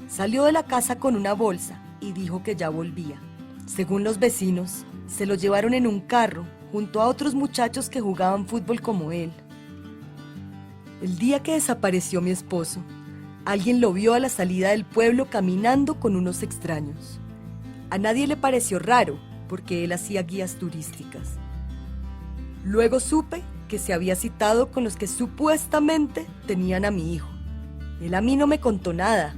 Salió de la casa con una bolsa y dijo que ya volvía. Según los vecinos, se lo llevaron en un carro junto a otros muchachos que jugaban fútbol como él. El día que desapareció mi esposo, alguien lo vio a la salida del pueblo caminando con unos extraños. A nadie le pareció raro porque él hacía guías turísticas. Luego supe que se había citado con los que supuestamente tenían a mi hijo. Él a mí no me contó nada.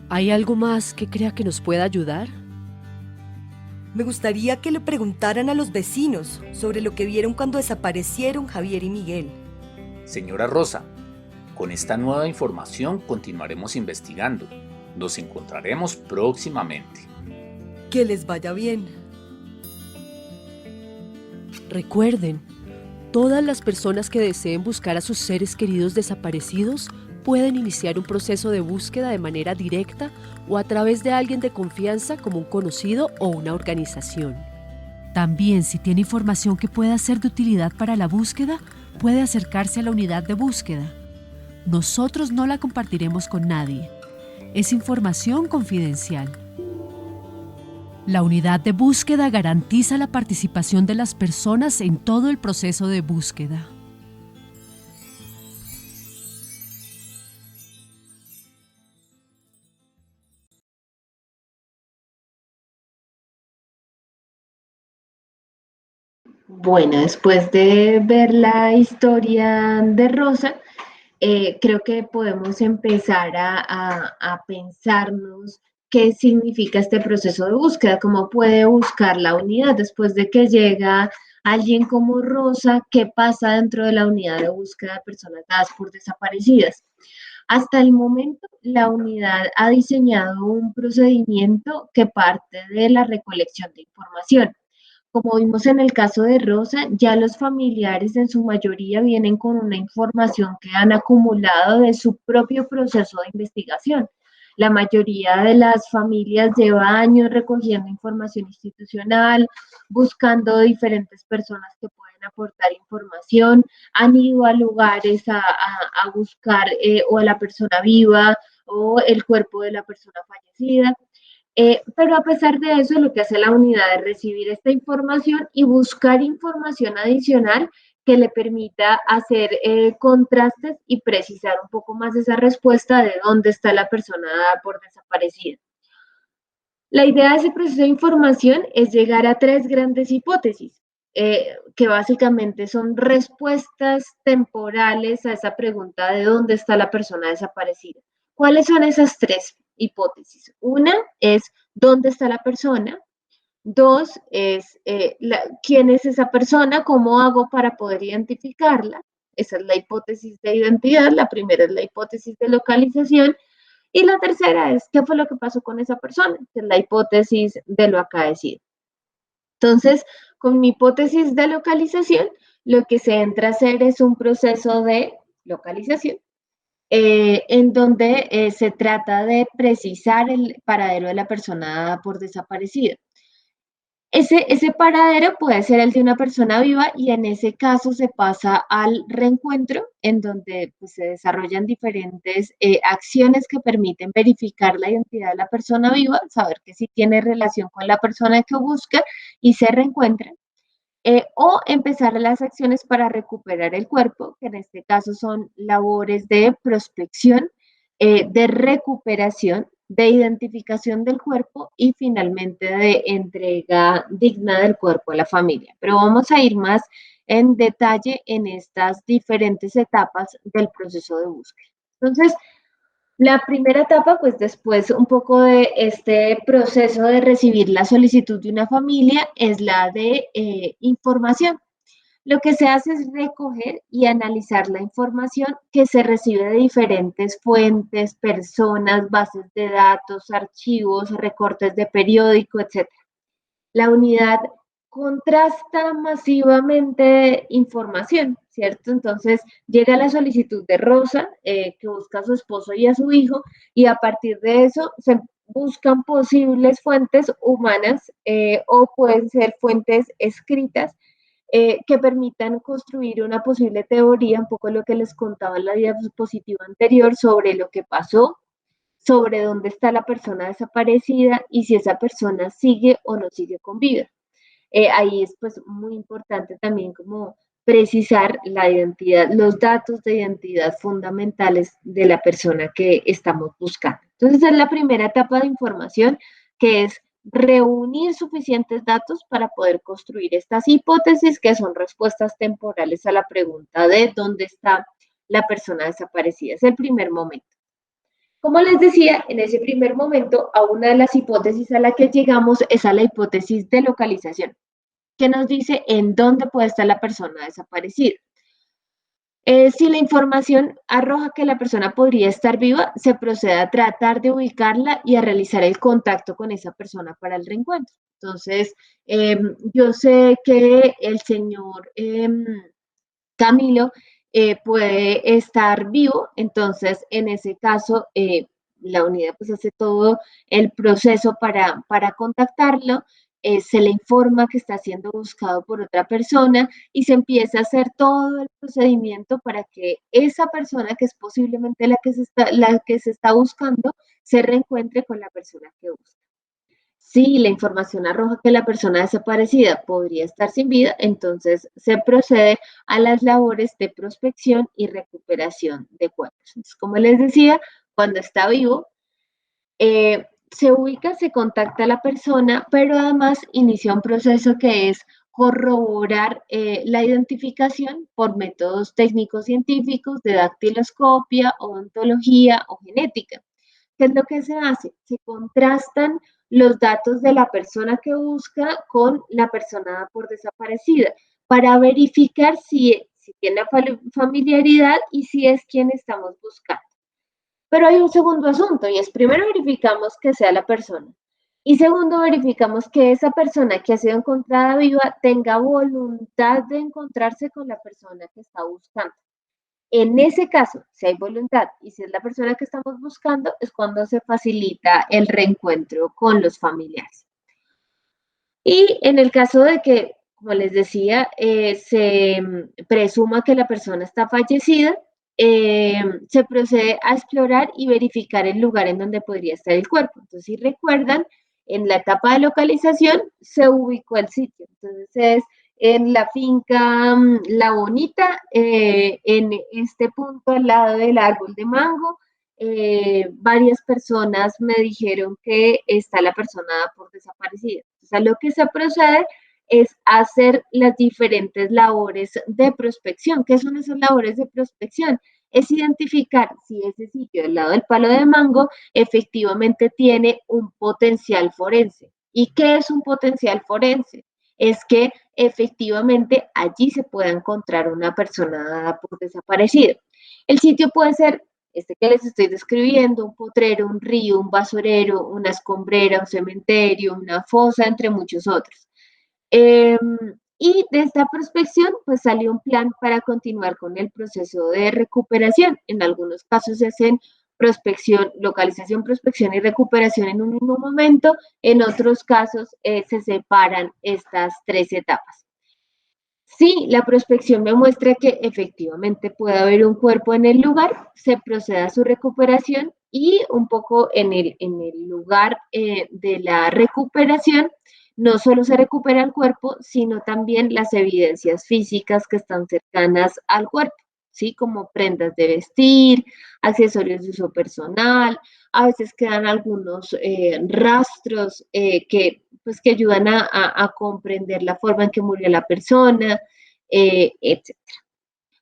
¿Hay algo más que crea que nos pueda ayudar? Me gustaría que le preguntaran a los vecinos sobre lo que vieron cuando desaparecieron Javier y Miguel. Señora Rosa, con esta nueva información continuaremos investigando. Nos encontraremos próximamente. Que les vaya bien. Recuerden, todas las personas que deseen buscar a sus seres queridos desaparecidos pueden iniciar un proceso de búsqueda de manera directa o a través de alguien de confianza como un conocido o una organización. También, si tiene información que pueda ser de utilidad para la búsqueda, puede acercarse a la unidad de búsqueda. Nosotros no la compartiremos con nadie. Es información confidencial. La unidad de búsqueda garantiza la participación de las personas en todo el proceso de búsqueda. Bueno, después de ver la historia de Rosa, creo que podemos empezar a pensarnos qué significa este proceso de búsqueda, cómo puede buscar la unidad después de que llega alguien como Rosa, qué pasa dentro de la unidad de búsqueda de personas dadas por desaparecidas. Hasta el momento, la unidad ha diseñado un procedimiento que parte de la recolección de información. Como vimos en el caso de Rosa, ya los familiares en su mayoría vienen con una información que han acumulado de su propio proceso de investigación. La mayoría de las familias lleva años recogiendo información institucional, buscando diferentes personas que pueden aportar información, han ido a lugares a buscar o a la persona viva o el cuerpo de la persona fallecida. Pero a pesar de eso, lo que hace la unidad es recibir esta información y buscar información adicional que le permita hacer contrastes y precisar un poco más esa respuesta de dónde está la persona dada por desaparecida. La idea de ese proceso de información es llegar a 3 grandes hipótesis, que básicamente son respuestas temporales a esa pregunta de dónde está la persona desaparecida. ¿Cuáles son esas 3 hipótesis? Una es dónde está la persona. 2 es quién es esa persona, cómo hago para poder identificarla. Esa es la hipótesis de identidad. La primera es la hipótesis de localización. Y la tercera es qué fue lo que pasó con esa persona, que es la hipótesis de lo acaecido. Entonces, con mi hipótesis de localización, lo que se entra a hacer es un proceso de localización, en donde se trata de precisar el paradero de la persona dada por desaparecida. Ese paradero puede ser el de una persona viva y en ese caso se pasa al reencuentro, en donde pues, se desarrollan diferentes acciones que permiten verificar la identidad de la persona viva, saber que sí tiene relación con la persona que busca y se reencuentran. O empezar las acciones para recuperar el cuerpo, que en este caso son labores de prospección, de recuperación, de identificación del cuerpo y finalmente de entrega digna del cuerpo a la familia. Pero vamos a ir más en detalle en estas diferentes etapas del proceso de búsqueda. Entonces, la primera etapa, pues después un poco de este proceso de recibir la solicitud de una familia, es la de información. Lo que se hace es recoger y analizar la información que se recibe de diferentes fuentes, personas, bases de datos, archivos, recortes de periódico, etc. La unidad contrasta masivamente información, ¿cierto? Entonces llega la solicitud de Rosa, que busca a su esposo y a su hijo, y a partir de eso se buscan posibles fuentes humanas o pueden ser fuentes escritas que permitan construir una posible teoría, un poco lo que les contaba en la diapositiva anterior sobre lo que pasó, sobre dónde está la persona desaparecida y si esa persona sigue o no sigue con vida. Ahí es pues muy importante también como precisar la identidad, los datos de identidad fundamentales de la persona que estamos buscando. Entonces es la primera etapa de información que es reunir suficientes datos para poder construir estas hipótesis que son respuestas temporales a la pregunta de dónde está la persona desaparecida. Es el primer momento. Como les decía, en ese primer momento, a una de las hipótesis a la que llegamos es a la hipótesis de localización, que nos dice en dónde puede estar la persona desaparecida. Si la información arroja que la persona podría estar viva, se procede a tratar de ubicarla y a realizar el contacto con esa persona para el reencuentro. Entonces, yo sé que el señor Camilo puede estar vivo, entonces en ese caso la unidad pues hace todo el proceso para contactarlo, se le informa que está siendo buscado por otra persona y se empieza a hacer todo el procedimiento para que esa persona que es posiblemente la que se está buscando se reencuentre con la persona que busca. Si la información arroja que la persona desaparecida podría estar sin vida, entonces se procede a las labores de prospección y recuperación de cuerpos. Entonces, como les decía, cuando está vivo, se ubica, se contacta a la persona, pero además inicia un proceso que es corroborar la identificación por métodos técnicos científicos de dactiloscopia, odontología o genética. ¿Qué es lo que se hace? Se contrastan los datos de la persona que busca con la persona por desaparecida para verificar si tiene familiaridad y si es quien estamos buscando. Pero hay un segundo asunto y es primero verificamos que sea la persona y segundo verificamos que esa persona que ha sido encontrada viva tenga voluntad de encontrarse con la persona que está buscando. En ese caso, si hay voluntad y si es la persona que estamos buscando, es cuando se facilita el reencuentro con los familiares. Y en el caso de que, como les decía, se presuma que la persona está fallecida, se procede a explorar y verificar el lugar en donde podría estar el cuerpo. Entonces, si recuerdan, en la etapa de localización se ubicó el sitio. Entonces, es en la finca La Bonita, en este punto al lado del árbol de mango. Varias personas me dijeron que está la persona por desaparecida. O sea, lo que se procede es hacer las diferentes labores de prospección. ¿Qué son esas labores de prospección? Es identificar si ese sitio del lado del palo de mango efectivamente tiene un potencial forense. ¿Y qué es un potencial forense? Es que efectivamente allí se pueda encontrar una persona por desaparecida. El sitio puede ser este que les estoy describiendo, un potrero, un río, un basurero, una escombrera, un cementerio, una fosa, entre muchos otros. Eh, y de esta prospección, pues salió un plan para continuar con el proceso de recuperación. En algunos casos se hacen prospección, localización, prospección y recuperación en un mismo momento. En otros casos se separan estas 3 etapas. Si la prospección me muestra que efectivamente puede haber un cuerpo en el lugar, se procede a su recuperación y un poco en el lugar de la recuperación, no solo se recupera el cuerpo, sino también las evidencias físicas que están cercanas al cuerpo, ¿sí? Como prendas de vestir, accesorios de uso personal, a veces quedan algunos rastros que ayudan a comprender la forma en que murió la persona, etc.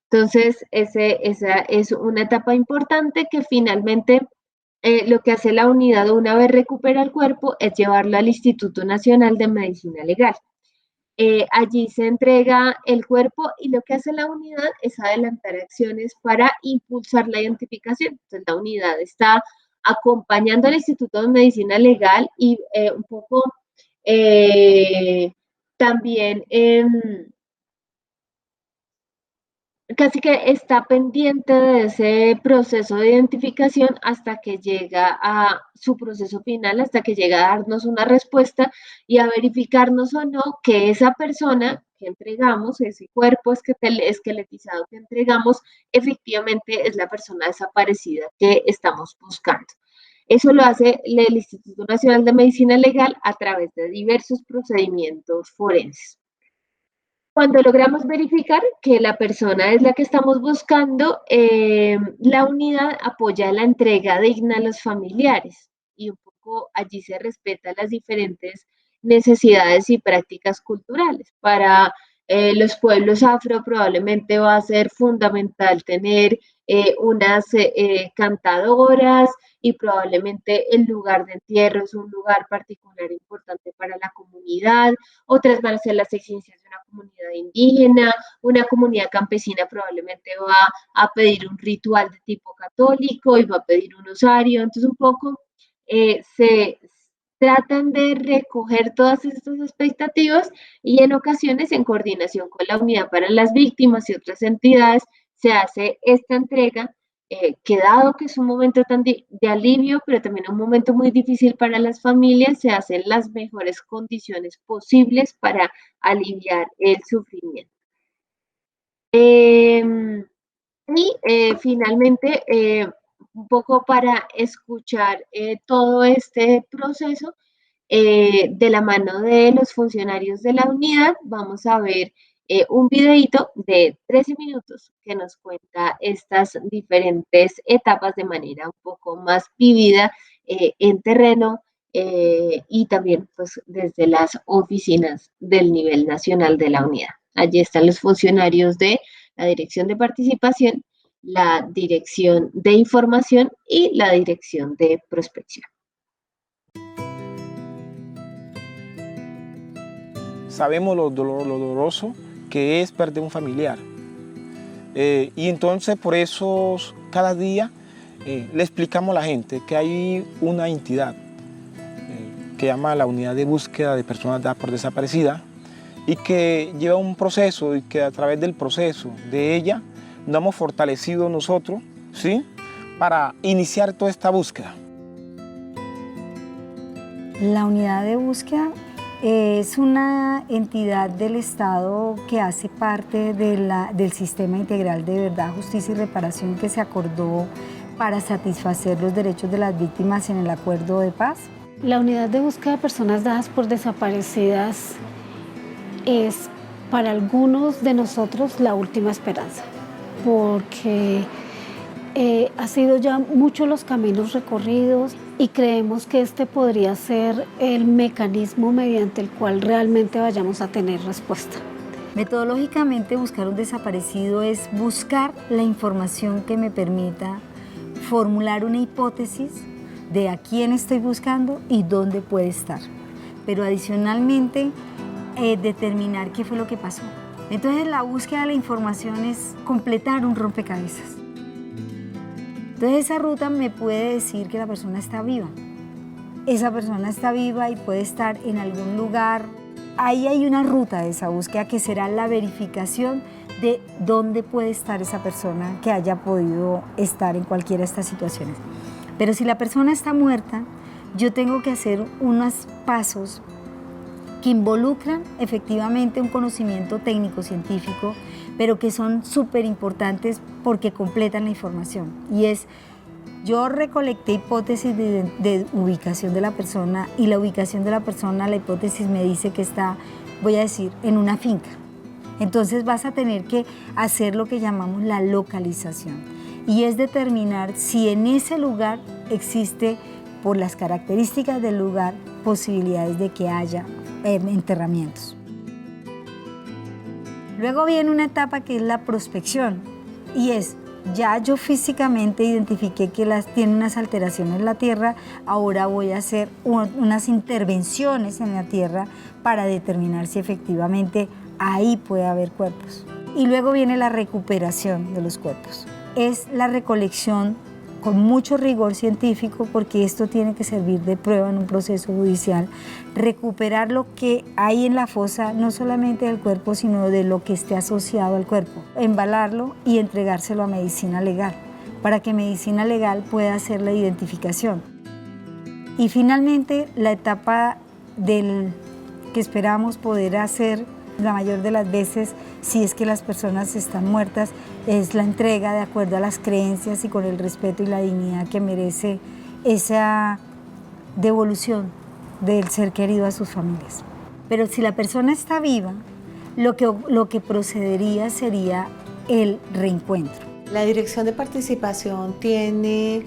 Entonces, esa es una etapa importante que finalmente lo que hace la unidad una vez recupera el cuerpo es llevarlo al Instituto Nacional de Medicina Legal. Allí se entrega el cuerpo y lo que hace la unidad es adelantar acciones para impulsar la identificación. Entonces, la unidad está acompañando al Instituto de Medicina Legal y un poco también casi que está pendiente de ese proceso de identificación hasta que llega a su proceso final, hasta que llega a darnos una respuesta y a verificarnos o no que esa persona que entregamos, ese cuerpo esqueletizado que entregamos, efectivamente es la persona desaparecida que estamos buscando. Eso lo hace el Instituto Nacional de Medicina Legal a través de diversos procedimientos forenses. Cuando logramos verificar que la persona es la que estamos buscando, la unidad apoya la entrega digna a los familiares y un poco allí se respetan las diferentes necesidades y prácticas culturales. Para los pueblos afro probablemente va a ser fundamental tener unas cantadoras y probablemente el lugar de entierro es un lugar particular importante para la comunidad. Otras van a ser las exigencias de una comunidad indígena, una comunidad campesina probablemente va a pedir un ritual de tipo católico y va a pedir un osario. Entonces, un poco se tratan de recoger todas estas expectativas y en ocasiones, en coordinación con la Unidad para las Víctimas y otras entidades, se hace esta entrega que dado que es un momento de alivio, pero también un momento muy difícil para las familias, se hacen las mejores condiciones posibles para aliviar el sufrimiento. Finalmente, un poco para escuchar todo este proceso, de la mano de los funcionarios de la unidad, vamos a ver un videito de 13 minutos que nos cuenta estas diferentes etapas de manera un poco más vivida en terreno y también pues desde las oficinas del nivel nacional de la unidad. Allí están los funcionarios de la Dirección de Participación, la Dirección de Información y la Dirección de Prospección. Sabemos lo doloroso que es perder un familiar. Y entonces por eso cada día le explicamos a la gente que hay una entidad que llama la Unidad de Búsqueda de Personas Dadas por Desaparecidas y que lleva un proceso y que a través del proceso de ella nos hemos fortalecido nosotros, ¿sí?, para iniciar toda esta búsqueda. La Unidad de Búsqueda es una entidad del Estado que hace parte del Sistema Integral de Verdad, Justicia y Reparación que se acordó para satisfacer los derechos de las víctimas en el Acuerdo de Paz. La Unidad de Búsqueda de Personas Dadas por Desaparecidas es para algunos de nosotros la última esperanza, porque ha sido ya muchos los caminos recorridos y creemos que este podría ser el mecanismo mediante el cual realmente vayamos a tener respuesta. Metodológicamente, buscar un desaparecido es buscar la información que me permita formular una hipótesis de a quién estoy buscando y dónde puede estar. Pero adicionalmente, determinar qué fue lo que pasó. Entonces, la búsqueda de la información es completar un rompecabezas. Entonces, esa ruta me puede decir que la persona está viva. Esa persona está viva y puede estar en algún lugar. Ahí hay una ruta de esa búsqueda que será la verificación de dónde puede estar esa persona que haya podido estar en cualquiera de estas situaciones. Pero si la persona está muerta, yo tengo que hacer unos pasos que involucran efectivamente un conocimiento técnico-científico, pero que son súper importantes porque completan la información. Y es, yo recolecté hipótesis de ubicación de la persona, y la ubicación de la persona, la hipótesis me dice que está, voy a decir, en una finca. Entonces vas a tener que hacer lo que llamamos la localización, y es determinar si en ese lugar existe, por las características del lugar, posibilidades de que haya enterramientos. Luego viene una etapa que es la prospección, y es, ya yo físicamente identifiqué que tiene unas alteraciones en la tierra, ahora voy a hacer unas intervenciones en la tierra para determinar si efectivamente ahí puede haber cuerpos. Y luego viene la recuperación de los cuerpos. Es la recolección con mucho rigor científico, porque esto tiene que servir de prueba en un proceso judicial, recuperar lo que hay en la fosa, no solamente del cuerpo, sino de lo que esté asociado al cuerpo, embalarlo y entregárselo a medicina legal, para que medicina legal pueda hacer la identificación. Y finalmente, la etapa que esperamos poder hacer la mayor de las veces, si es que las personas están muertas, es la entrega de acuerdo a las creencias y con el respeto y la dignidad que merece esa devolución del ser querido a sus familias. Pero si la persona está viva, lo que procedería sería el reencuentro. La Dirección de Participación tiene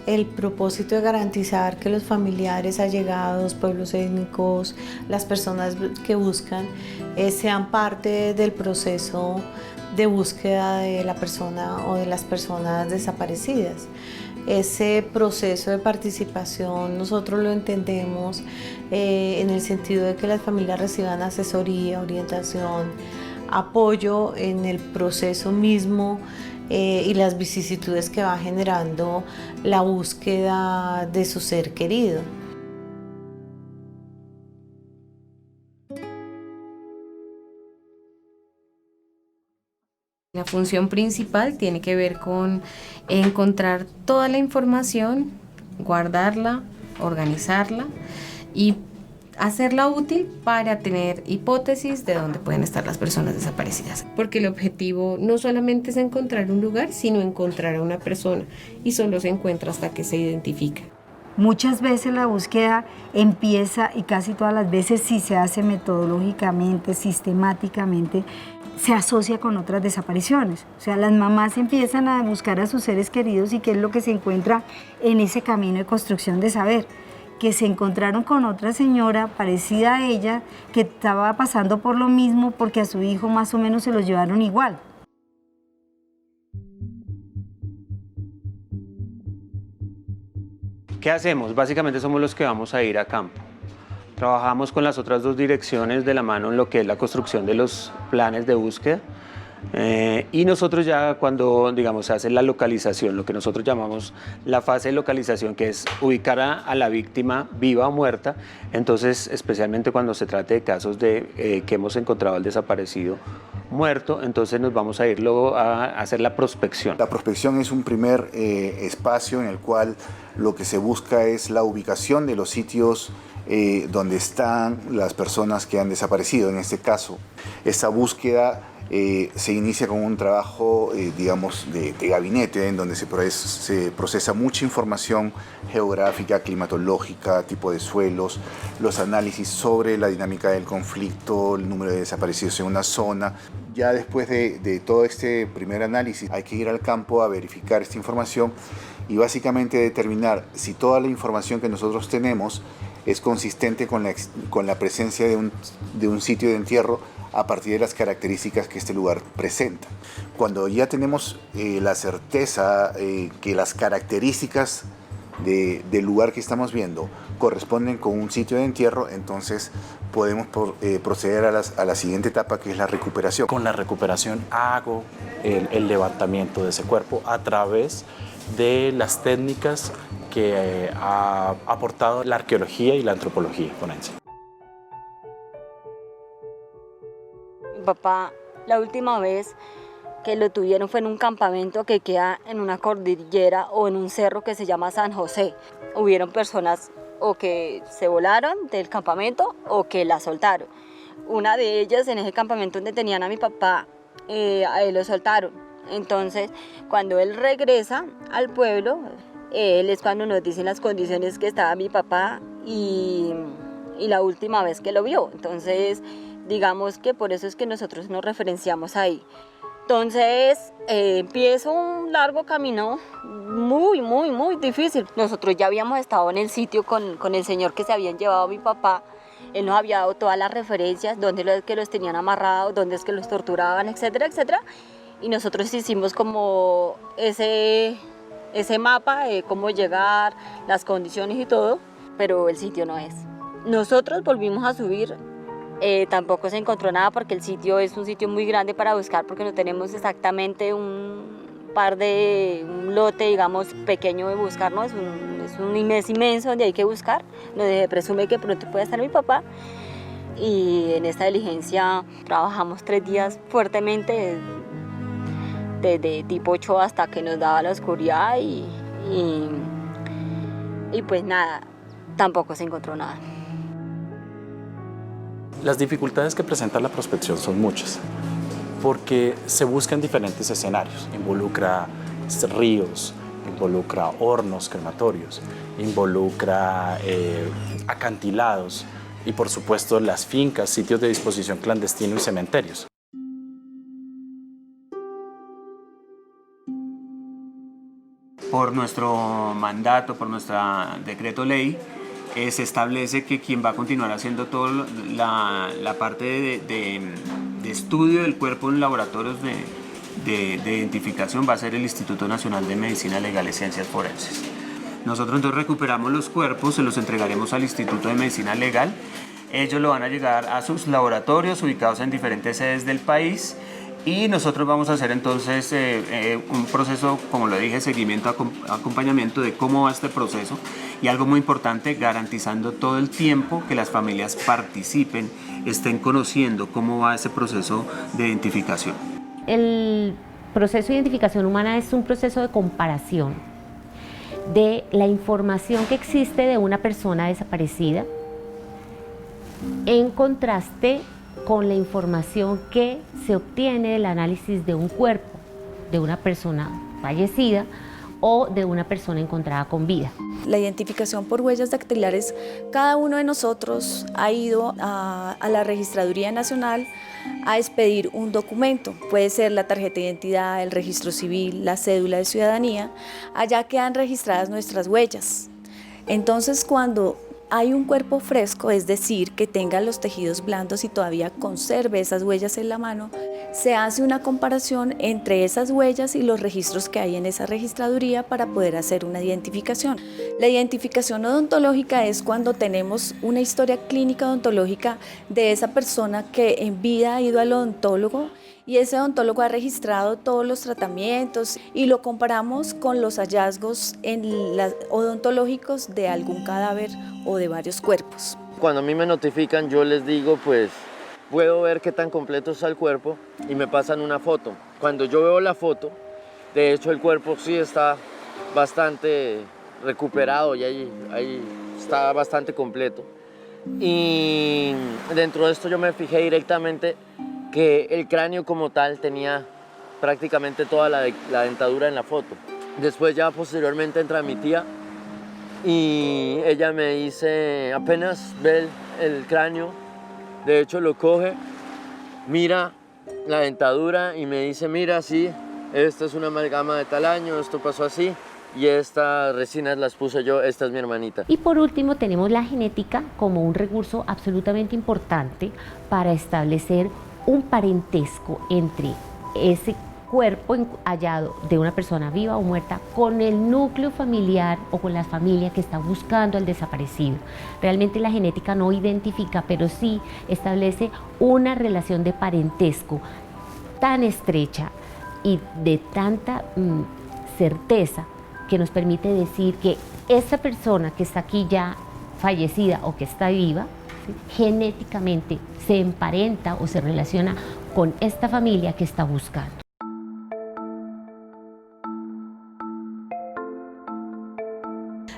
el propósito de garantizar que los familiares, allegados, pueblos étnicos, las personas que buscan, sean parte del proceso de búsqueda de la persona o de las personas desaparecidas. Ese proceso de participación nosotros lo entendemos en el sentido de que las familias reciban asesoría, orientación, apoyo en el proceso mismo y las vicisitudes que va generando la búsqueda de su ser querido. La función principal tiene que ver con encontrar toda la información, guardarla, organizarla y hacerla útil para tener hipótesis de dónde pueden estar las personas desaparecidas. Porque el objetivo no solamente es encontrar un lugar, sino encontrar a una persona, y solo se encuentra hasta que se identifica. Muchas veces la búsqueda empieza, y casi todas las veces, si se hace metodológicamente, sistemáticamente, se asocia con otras desapariciones. O sea, las mamás empiezan a buscar a sus seres queridos, y qué es lo que se encuentra en ese camino de construcción de saber, que se encontraron con otra señora parecida a ella, que estaba pasando por lo mismo, porque a su hijo más o menos se los llevaron igual. ¿Qué hacemos? Básicamente somos los que vamos a ir a campo. Trabajamos con las otras dos direcciones de la mano en lo que es la construcción de los planes de búsqueda. Y nosotros ya cuando, digamos, se hace la localización, lo que nosotros llamamos la fase de localización, que es ubicar a la víctima viva o muerta, entonces especialmente cuando se trate de casos de que hemos encontrado al desaparecido muerto, entonces nos vamos a ir luego a hacer la prospección. La prospección es un primer espacio en el cual lo que se busca es la ubicación de los sitios donde están las personas que han desaparecido. En este caso, esta búsqueda se inicia con un trabajo, digamos, de gabinete, en donde se procesa mucha información geográfica, climatológica, tipo de suelos, los análisis sobre la dinámica del conflicto, el número de desaparecidos en una zona. Ya después de todo este primer análisis, hay que ir al campo a verificar esta información y básicamente determinar si toda la información que nosotros tenemos es consistente con la presencia de un sitio de entierro a partir de las características que este lugar presenta. Cuando ya tenemos la certeza que las características del lugar que estamos viendo corresponden con un sitio de entierro, entonces podemos proceder a la siguiente etapa, que es la recuperación. Con la recuperación hago el levantamiento de ese cuerpo a través de las técnicas que ha aportado la arqueología y la antropología forense. Mi papá La última vez que lo tuvieron fue en un campamento que queda en una cordillera o en un cerro que se llama San José. Hubieron personas o que se volaron del campamento o que la soltaron. Una de ellas, en ese campamento donde tenían a mi papá, a él lo soltaron. Entonces, cuando él regresa al pueblo, él es cuando nos dicen las condiciones que estaba mi papá y la última vez que lo vio. Entonces, digamos que por eso es que nosotros nos referenciamos ahí. Entonces, empiezo un largo camino muy difícil. Nosotros ya habíamos estado en el sitio con el señor que se habían llevado a mi papá. Él nos había dado todas las referencias, dónde es que los tenían amarrados, dónde es que los torturaban, etcétera, etcétera. Y nosotros hicimos como ese mapa de cómo llegar, las condiciones y todo, pero el sitio no es. Nosotros volvimos a subir. Tampoco se encontró nada porque el sitio es un sitio muy grande para buscar, porque no tenemos exactamente un lote, digamos, pequeño de buscar, ¿no? Es un inmenso donde hay que buscar, donde se presume que pronto puede estar mi papá. Y en esta diligencia trabajamos 3 días fuertemente, desde tipo 8 hasta que nos daba la oscuridad y pues nada, tampoco se encontró nada. Las dificultades que presenta la prospección son muchas, porque se buscan diferentes escenarios. Involucra ríos, involucra hornos crematorios, involucra acantilados y, por supuesto, las fincas, sitios de disposición clandestino y cementerios. Por nuestro mandato, por nuestro decreto ley, se establece que quien va a continuar haciendo toda la parte de estudio del cuerpo en laboratorios de identificación va a ser el Instituto Nacional de Medicina Legal y Ciencias Forenses. Nosotros entonces recuperamos los cuerpos, se los entregaremos al Instituto de Medicina Legal. Ellos lo van a llegar a sus laboratorios ubicados en diferentes sedes del país. Y nosotros vamos a hacer entonces un proceso, como lo dije, seguimiento, acompañamiento de cómo va este proceso y algo muy importante, garantizando todo el tiempo que las familias participen, estén conociendo cómo va ese proceso de identificación. El proceso de identificación humana es un proceso de comparación de la información que existe de una persona desaparecida en contraste con la información que se obtiene del análisis de un cuerpo, de una persona fallecida o de una persona encontrada con vida. La identificación por huellas dactilares, cada uno de nosotros ha ido a la Registraduría Nacional a expedir un documento, puede ser la tarjeta de identidad, el registro civil, la cédula de ciudadanía, allá quedan registradas nuestras huellas. Entonces, cuando hay un cuerpo fresco, es decir, que tenga los tejidos blandos y todavía conserve esas huellas en la mano, se hace una comparación entre esas huellas y los registros que hay en esa registraduría para poder hacer una identificación. La identificación odontológica es cuando tenemos una historia clínica odontológica de esa persona que en vida ha ido al odontólogo y ese odontólogo ha registrado todos los tratamientos y lo comparamos con los hallazgos odontológicos de algún cadáver o de varios cuerpos. Cuando a mí me notifican, yo les digo, pues, puedo ver qué tan completo está el cuerpo y me pasan una foto. Cuando yo veo la foto, de hecho el cuerpo sí está bastante recuperado y ahí está bastante completo. Y dentro de esto yo me fijé directamente que el cráneo como tal tenía prácticamente toda la dentadura en la foto. Después ya posteriormente entra mi tía y ella me dice, apenas ve el cráneo, de hecho lo coge, mira la dentadura y me dice, mira, sí, esta es una amalgama de tal año, esto pasó así y estas resinas las puse yo, esta es mi hermanita. Y por último tenemos la genética como un recurso absolutamente importante para establecer un parentesco entre ese cuerpo hallado de una persona viva o muerta con el núcleo familiar o con la familia que está buscando al desaparecido. Realmente la genética no identifica, pero sí establece una relación de parentesco tan estrecha y de tanta certeza que nos permite decir que esa persona que está aquí ya fallecida o que está viva, ¿sí?, genéticamente se emparenta o se relaciona con esta familia que está buscando.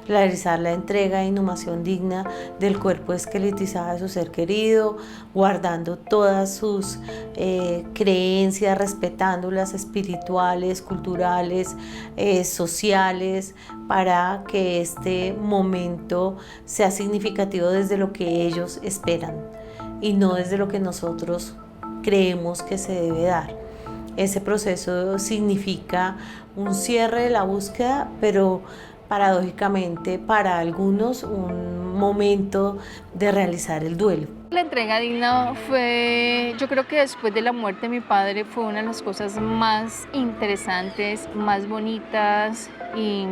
Realizar la entrega e inhumación digna del cuerpo esqueletizado de su ser querido, guardando todas sus creencias, respetando las espirituales, culturales, sociales, para que este momento sea significativo desde lo que ellos esperan y no desde lo que nosotros creemos que se debe dar. Ese proceso significa un cierre de la búsqueda, pero paradójicamente para algunos un momento de realizar el duelo. La entrega digna fue, yo creo que después de la muerte de mi padre, fue una de las cosas más interesantes, más bonitas y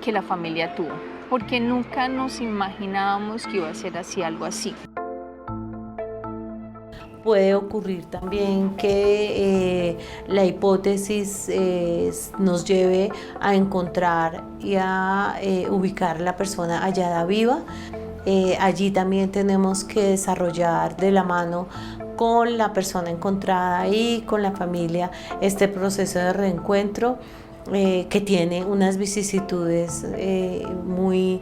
que la familia tuvo, porque nunca nos imaginábamos que iba a ser así, algo así. Puede ocurrir también que la hipótesis nos lleve a encontrar y a ubicar a la persona hallada viva. Allí también tenemos que desarrollar de la mano con la persona encontrada y con la familia este proceso de reencuentro que tiene unas vicisitudes muy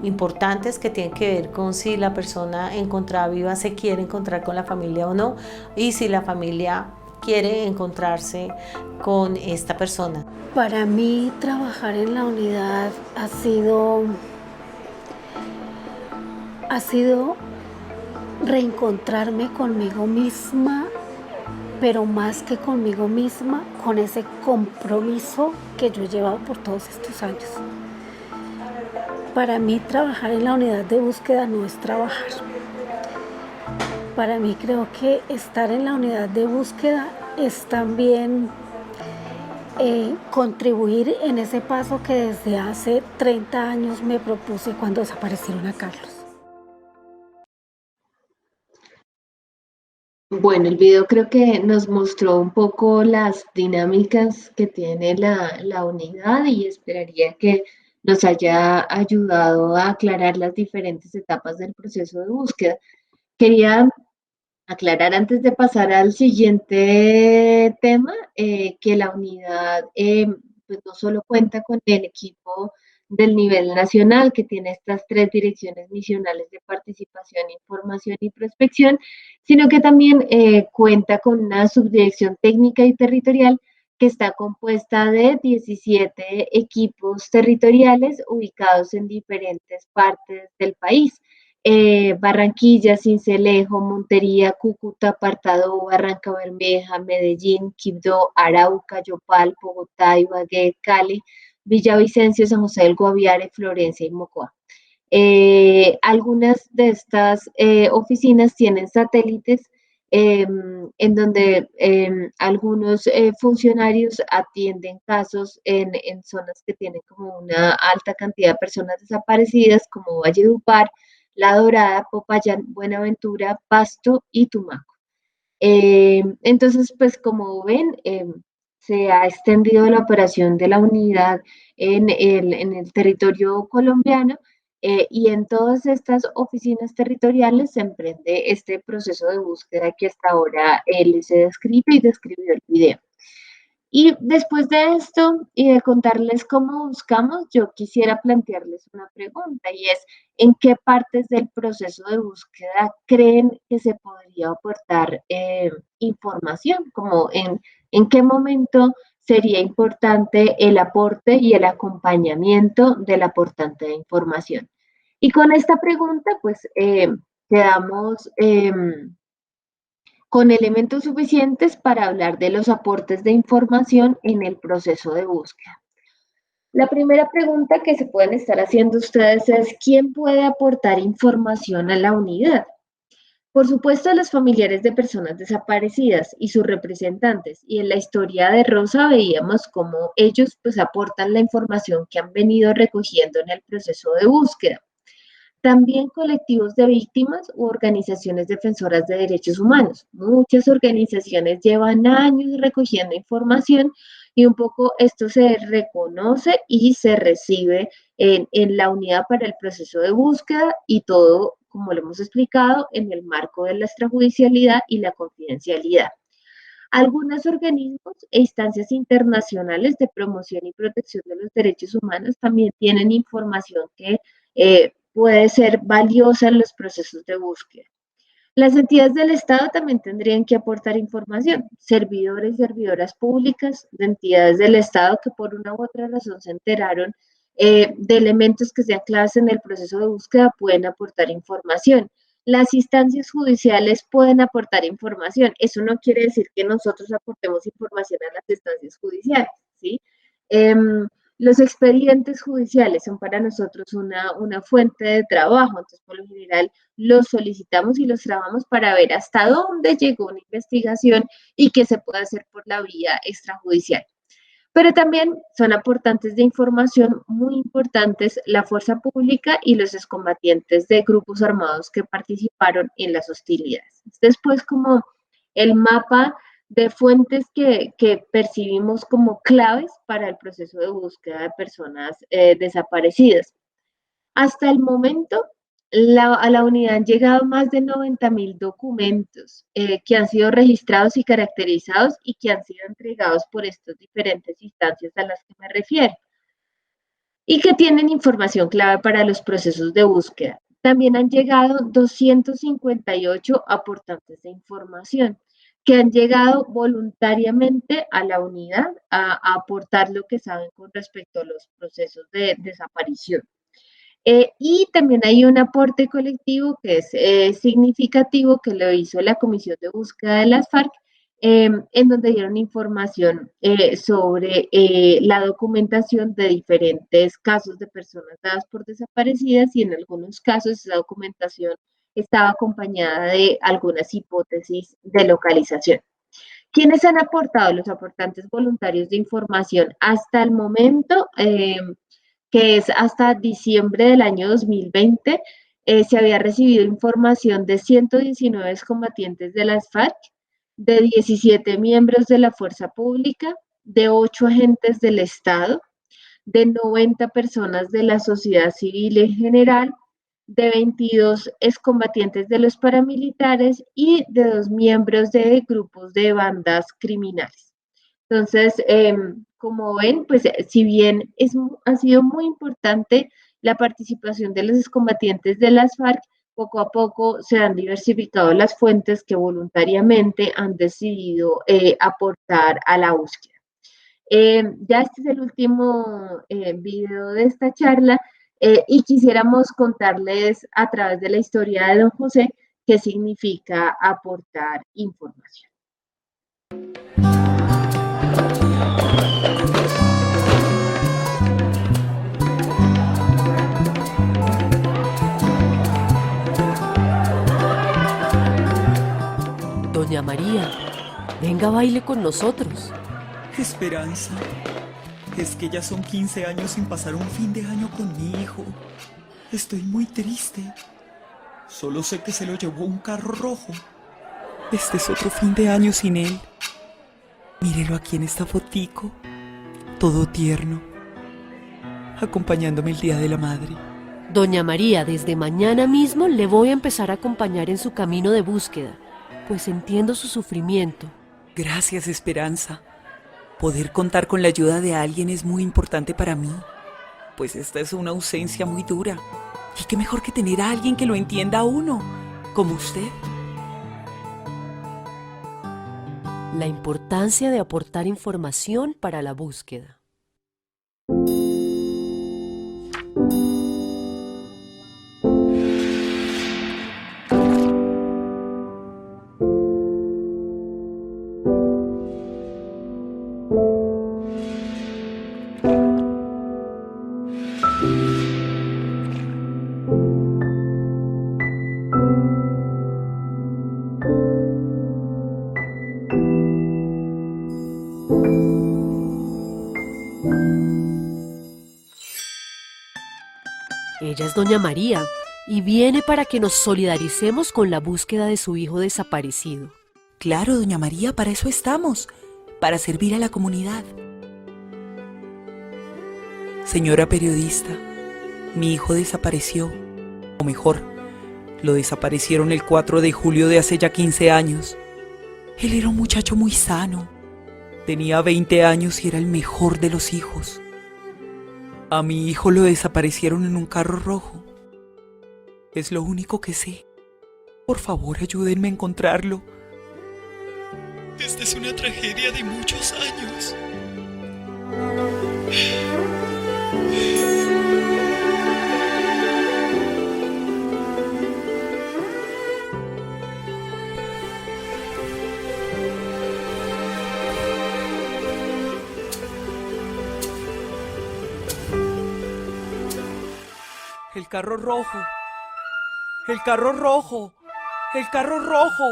importantes, que tienen que ver con si la persona encontrada viva se quiere encontrar con la familia o no, y si la familia quiere encontrarse con esta persona. Para mí trabajar en la unidad ha sido reencontrarme conmigo misma, pero más que conmigo misma, con ese compromiso que yo he llevado por todos estos años. Para mí trabajar en la unidad de búsqueda no es trabajar. Para mí creo que estar en la unidad de búsqueda es también contribuir en ese paso que desde hace 30 años me propuse cuando desaparecieron a Carlos. Bueno, el video creo que nos mostró un poco las dinámicas que tiene la unidad y esperaría que nos haya ayudado a aclarar las diferentes etapas del proceso de búsqueda. Quería aclarar antes de pasar al siguiente tema que la unidad pues no solo cuenta con el equipo del nivel nacional que tiene estas 3 direcciones misionales de participación, información y prospección, sino que también cuenta con una subdirección técnica y territorial que está compuesta de 17 equipos territoriales ubicados en diferentes partes del país. Barranquilla, Sincelejo, Montería, Cúcuta, Apartadó, Barranca Bermeja, Medellín, Quibdó, Arauca, Yopal, Bogotá, Ibagué, Cali, Villavicencio, San José del Guaviare, Florencia y Mocoa. Algunas de estas oficinas tienen satélites en donde algunos funcionarios atienden casos en zonas que tienen como una alta cantidad de personas desaparecidas, como Valledupar, La Dorada, Popayán, Buenaventura, Pasto y Tumaco. Entonces, pues como ven, se ha extendido la operación de la unidad en el territorio colombiano y en todas estas oficinas territoriales se emprende este proceso de búsqueda que hasta ahora les he descrito y describió el video. Y después de esto y de contarles cómo buscamos, yo quisiera plantearles una pregunta y es, ¿en qué partes del proceso de búsqueda creen que se podría aportar información? Como en qué momento sería importante el aporte y el acompañamiento del aportante de información. Y con esta pregunta, pues, quedamos con elementos suficientes para hablar de los aportes de información en el proceso de búsqueda. La primera pregunta que se pueden estar haciendo ustedes es, ¿quién puede aportar información a la unidad? Por supuesto, los familiares de personas desaparecidas y sus representantes. Y en la historia de Rosa veíamos cómo ellos pues aportan la información que han venido recogiendo en el proceso de búsqueda. También colectivos de víctimas u organizaciones defensoras de derechos humanos. Muchas organizaciones llevan años recogiendo información y un poco esto se reconoce y se recibe en la unidad para el proceso de búsqueda y todo como lo hemos explicado, en el marco de la extrajudicialidad y la confidencialidad. Algunos organismos e instancias internacionales de promoción y protección de los derechos humanos también tienen información que puede ser valiosa en los procesos de búsqueda. Las entidades del Estado también tendrían que aportar información. Servidores y servidoras públicas de entidades del Estado que por una u otra razón se enteraron de elementos que sean claves en el proceso de búsqueda pueden aportar información. Las instancias judiciales pueden aportar información. Eso no quiere decir que nosotros aportemos información a las instancias judiciales, ¿sí? Los expedientes judiciales son para nosotros una fuente de trabajo, entonces por lo general los solicitamos y los trabajamos para ver hasta dónde llegó una investigación y qué se puede hacer por la vía extrajudicial. Pero también son aportantes de información muy importantes la fuerza pública y los excombatientes de grupos armados que participaron en las hostilidades. Después, como el mapa de fuentes que percibimos como claves para el proceso de búsqueda de personas desaparecidas. Hasta el momento, a la unidad han llegado más de 90.000 documentos que han sido registrados y caracterizados y que han sido entregados por estas diferentes instancias a las que me refiero y que tienen información clave para los procesos de búsqueda. También han llegado 258 aportantes de información que han llegado voluntariamente a la unidad a aportar lo que saben con respecto a los procesos de desaparición. Y también hay un aporte colectivo que es significativo, que lo hizo la Comisión de Búsqueda de las FARC, en donde dieron información sobre la documentación de diferentes casos de personas dadas por desaparecidas y en algunos casos esa documentación estaba acompañada de algunas hipótesis de localización. ¿Quiénes han aportado? Los aportantes voluntarios de información hasta el momento, que es hasta diciembre del año 2020, se había recibido información de 119 combatientes de las FARC, de 17 miembros de la fuerza pública, de 8 agentes del Estado, de 90 personas de la sociedad civil en general, de 22 excombatientes de los paramilitares y de 2 miembros de grupos de bandas criminales. Entonces, como ven, pues si bien ha sido muy importante la participación de los excombatientes de las FARC, poco a poco se han diversificado las fuentes que voluntariamente han decidido aportar a la búsqueda. Ya este es el último video de esta charla y quisiéramos contarles a través de la historia de don José qué significa aportar información. Doña María, venga, baile con nosotros. Esperanza, es que ya son 15 años sin pasar un fin de año con mi hijo. Estoy muy triste. Solo sé que se lo llevó un carro rojo. Este es otro fin de año sin él. Mírelo aquí en esta fotico, todo tierno, acompañándome el Día de la Madre. Doña María, desde mañana mismo le voy a empezar a acompañar en su camino de búsqueda, pues entiendo su sufrimiento. Gracias, Esperanza. Poder contar con la ayuda de alguien es muy importante para mí, pues esta es una ausencia muy dura. Y qué mejor que tener a alguien que lo entienda a uno, como usted. La importancia de aportar información para la búsqueda. Ella es Doña María y viene para que nos solidaricemos con la búsqueda de su hijo desaparecido. Claro, Doña María, para eso estamos, para servir a la comunidad. Señora periodista, mi hijo desapareció, o mejor, Lo desaparecieron el 4 de julio de hace ya 15 años. Él era un muchacho muy sano. Tenía 20 años y era el mejor de los hijos. A mi hijo lo desaparecieron en un carro rojo. Es lo único que sé. Por favor, ayúdenme a encontrarlo. Esta es una tragedia de muchos años. El carro rojo. El carro rojo. El carro rojo.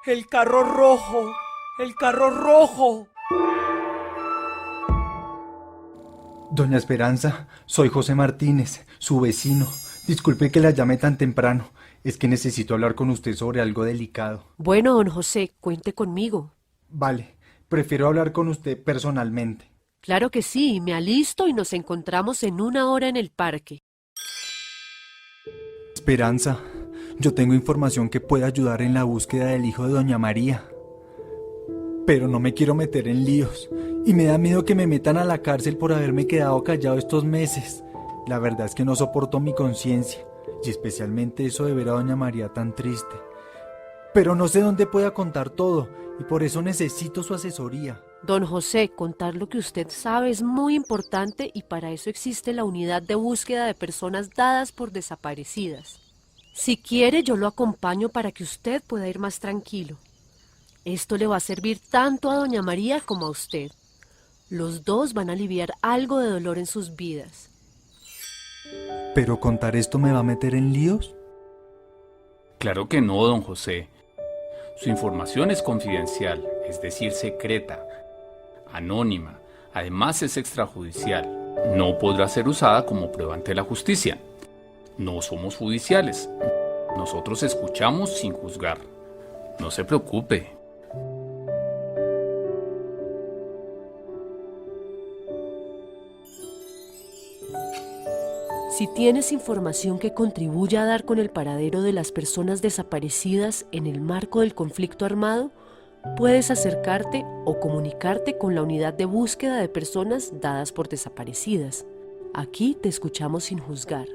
El carro rojo. El carro rojo. Doña Esperanza, soy José Martínez, su vecino. Disculpe que la llame tan temprano. Es que necesito hablar con usted sobre algo delicado. Bueno, don José, cuente conmigo. Vale, prefiero hablar con usted personalmente. Claro que sí, me alisto y nos encontramos en 1 hora en el parque. Esperanza, yo tengo información que puede ayudar en la búsqueda del hijo de doña María. Pero no me quiero meter en líos y me da miedo que me metan a la cárcel por haberme quedado callado estos meses. La verdad es que no soporto mi conciencia y especialmente eso de ver a doña María tan triste. Pero no sé dónde pueda contar todo y por eso necesito su asesoría. Don José, contar lo que usted sabe es muy importante y para eso existe la unidad de búsqueda de personas dadas por desaparecidas. Si quiere, yo lo acompaño para que usted pueda ir más tranquilo. Esto le va a servir tanto a doña María como a usted. Los dos van a aliviar algo de dolor en sus vidas. ¿Pero contar esto me va a meter en líos? Claro que no, don José. Su información es confidencial, es decir, secreta, anónima, además es extrajudicial. No podrá ser usada como prueba ante la justicia. No somos judiciales. Nosotros escuchamos sin juzgar. No se preocupe. Si tienes información que contribuya a dar con el paradero de las personas desaparecidas en el marco del conflicto armado, puedes acercarte o comunicarte con la unidad de búsqueda de personas dadas por desaparecidas. Aquí te escuchamos sin juzgar.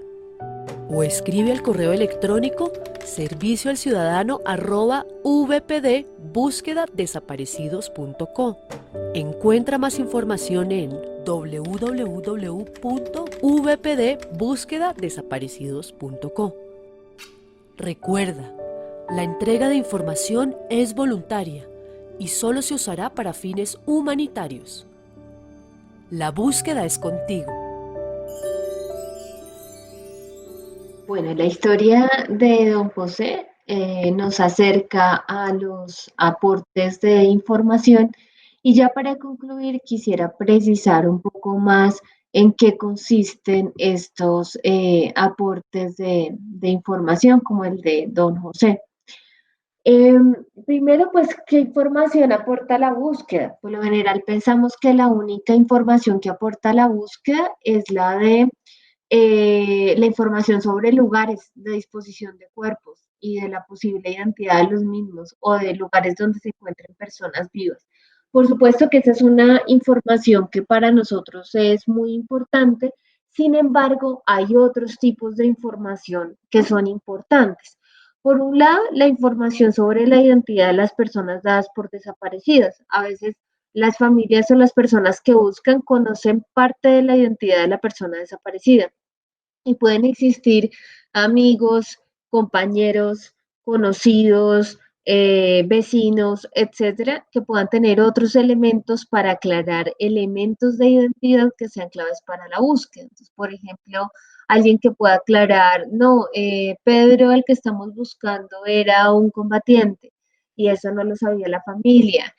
O escribe al correo electrónico servicioalciudadano@vpdbúsquedadesaparecidos.co. Encuentra más información en www.vpdbúsquedadesaparecidos.co. Recuerda, la entrega de información es voluntaria y solo se usará para fines humanitarios. La búsqueda es contigo. Bueno, la historia de don José nos acerca a los aportes de información y ya para concluir quisiera precisar un poco más en qué consisten estos aportes de información como el de don José. Primero, pues, ¿qué información aporta la búsqueda? Por lo general pensamos que la única información que aporta la búsqueda es la de la información sobre lugares de disposición de cuerpos y de la posible identidad de los mismos o de lugares donde se encuentren personas vivas. Por supuesto que esa es una información que para nosotros es muy importante, sin embargo, hay otros tipos de información que son importantes. Por un lado, la información sobre la identidad de las personas dadas por desaparecidas. A veces las familias o las personas que buscan conocen parte de la identidad de la persona desaparecida y pueden existir amigos, compañeros, conocidos, vecinos, etcétera, que puedan tener otros elementos para aclarar elementos de identidad que sean claves para la búsqueda. Entonces, por ejemplo, alguien que pueda aclarar, no, Pedro, el que estamos buscando, era un combatiente y eso no lo sabía la familia.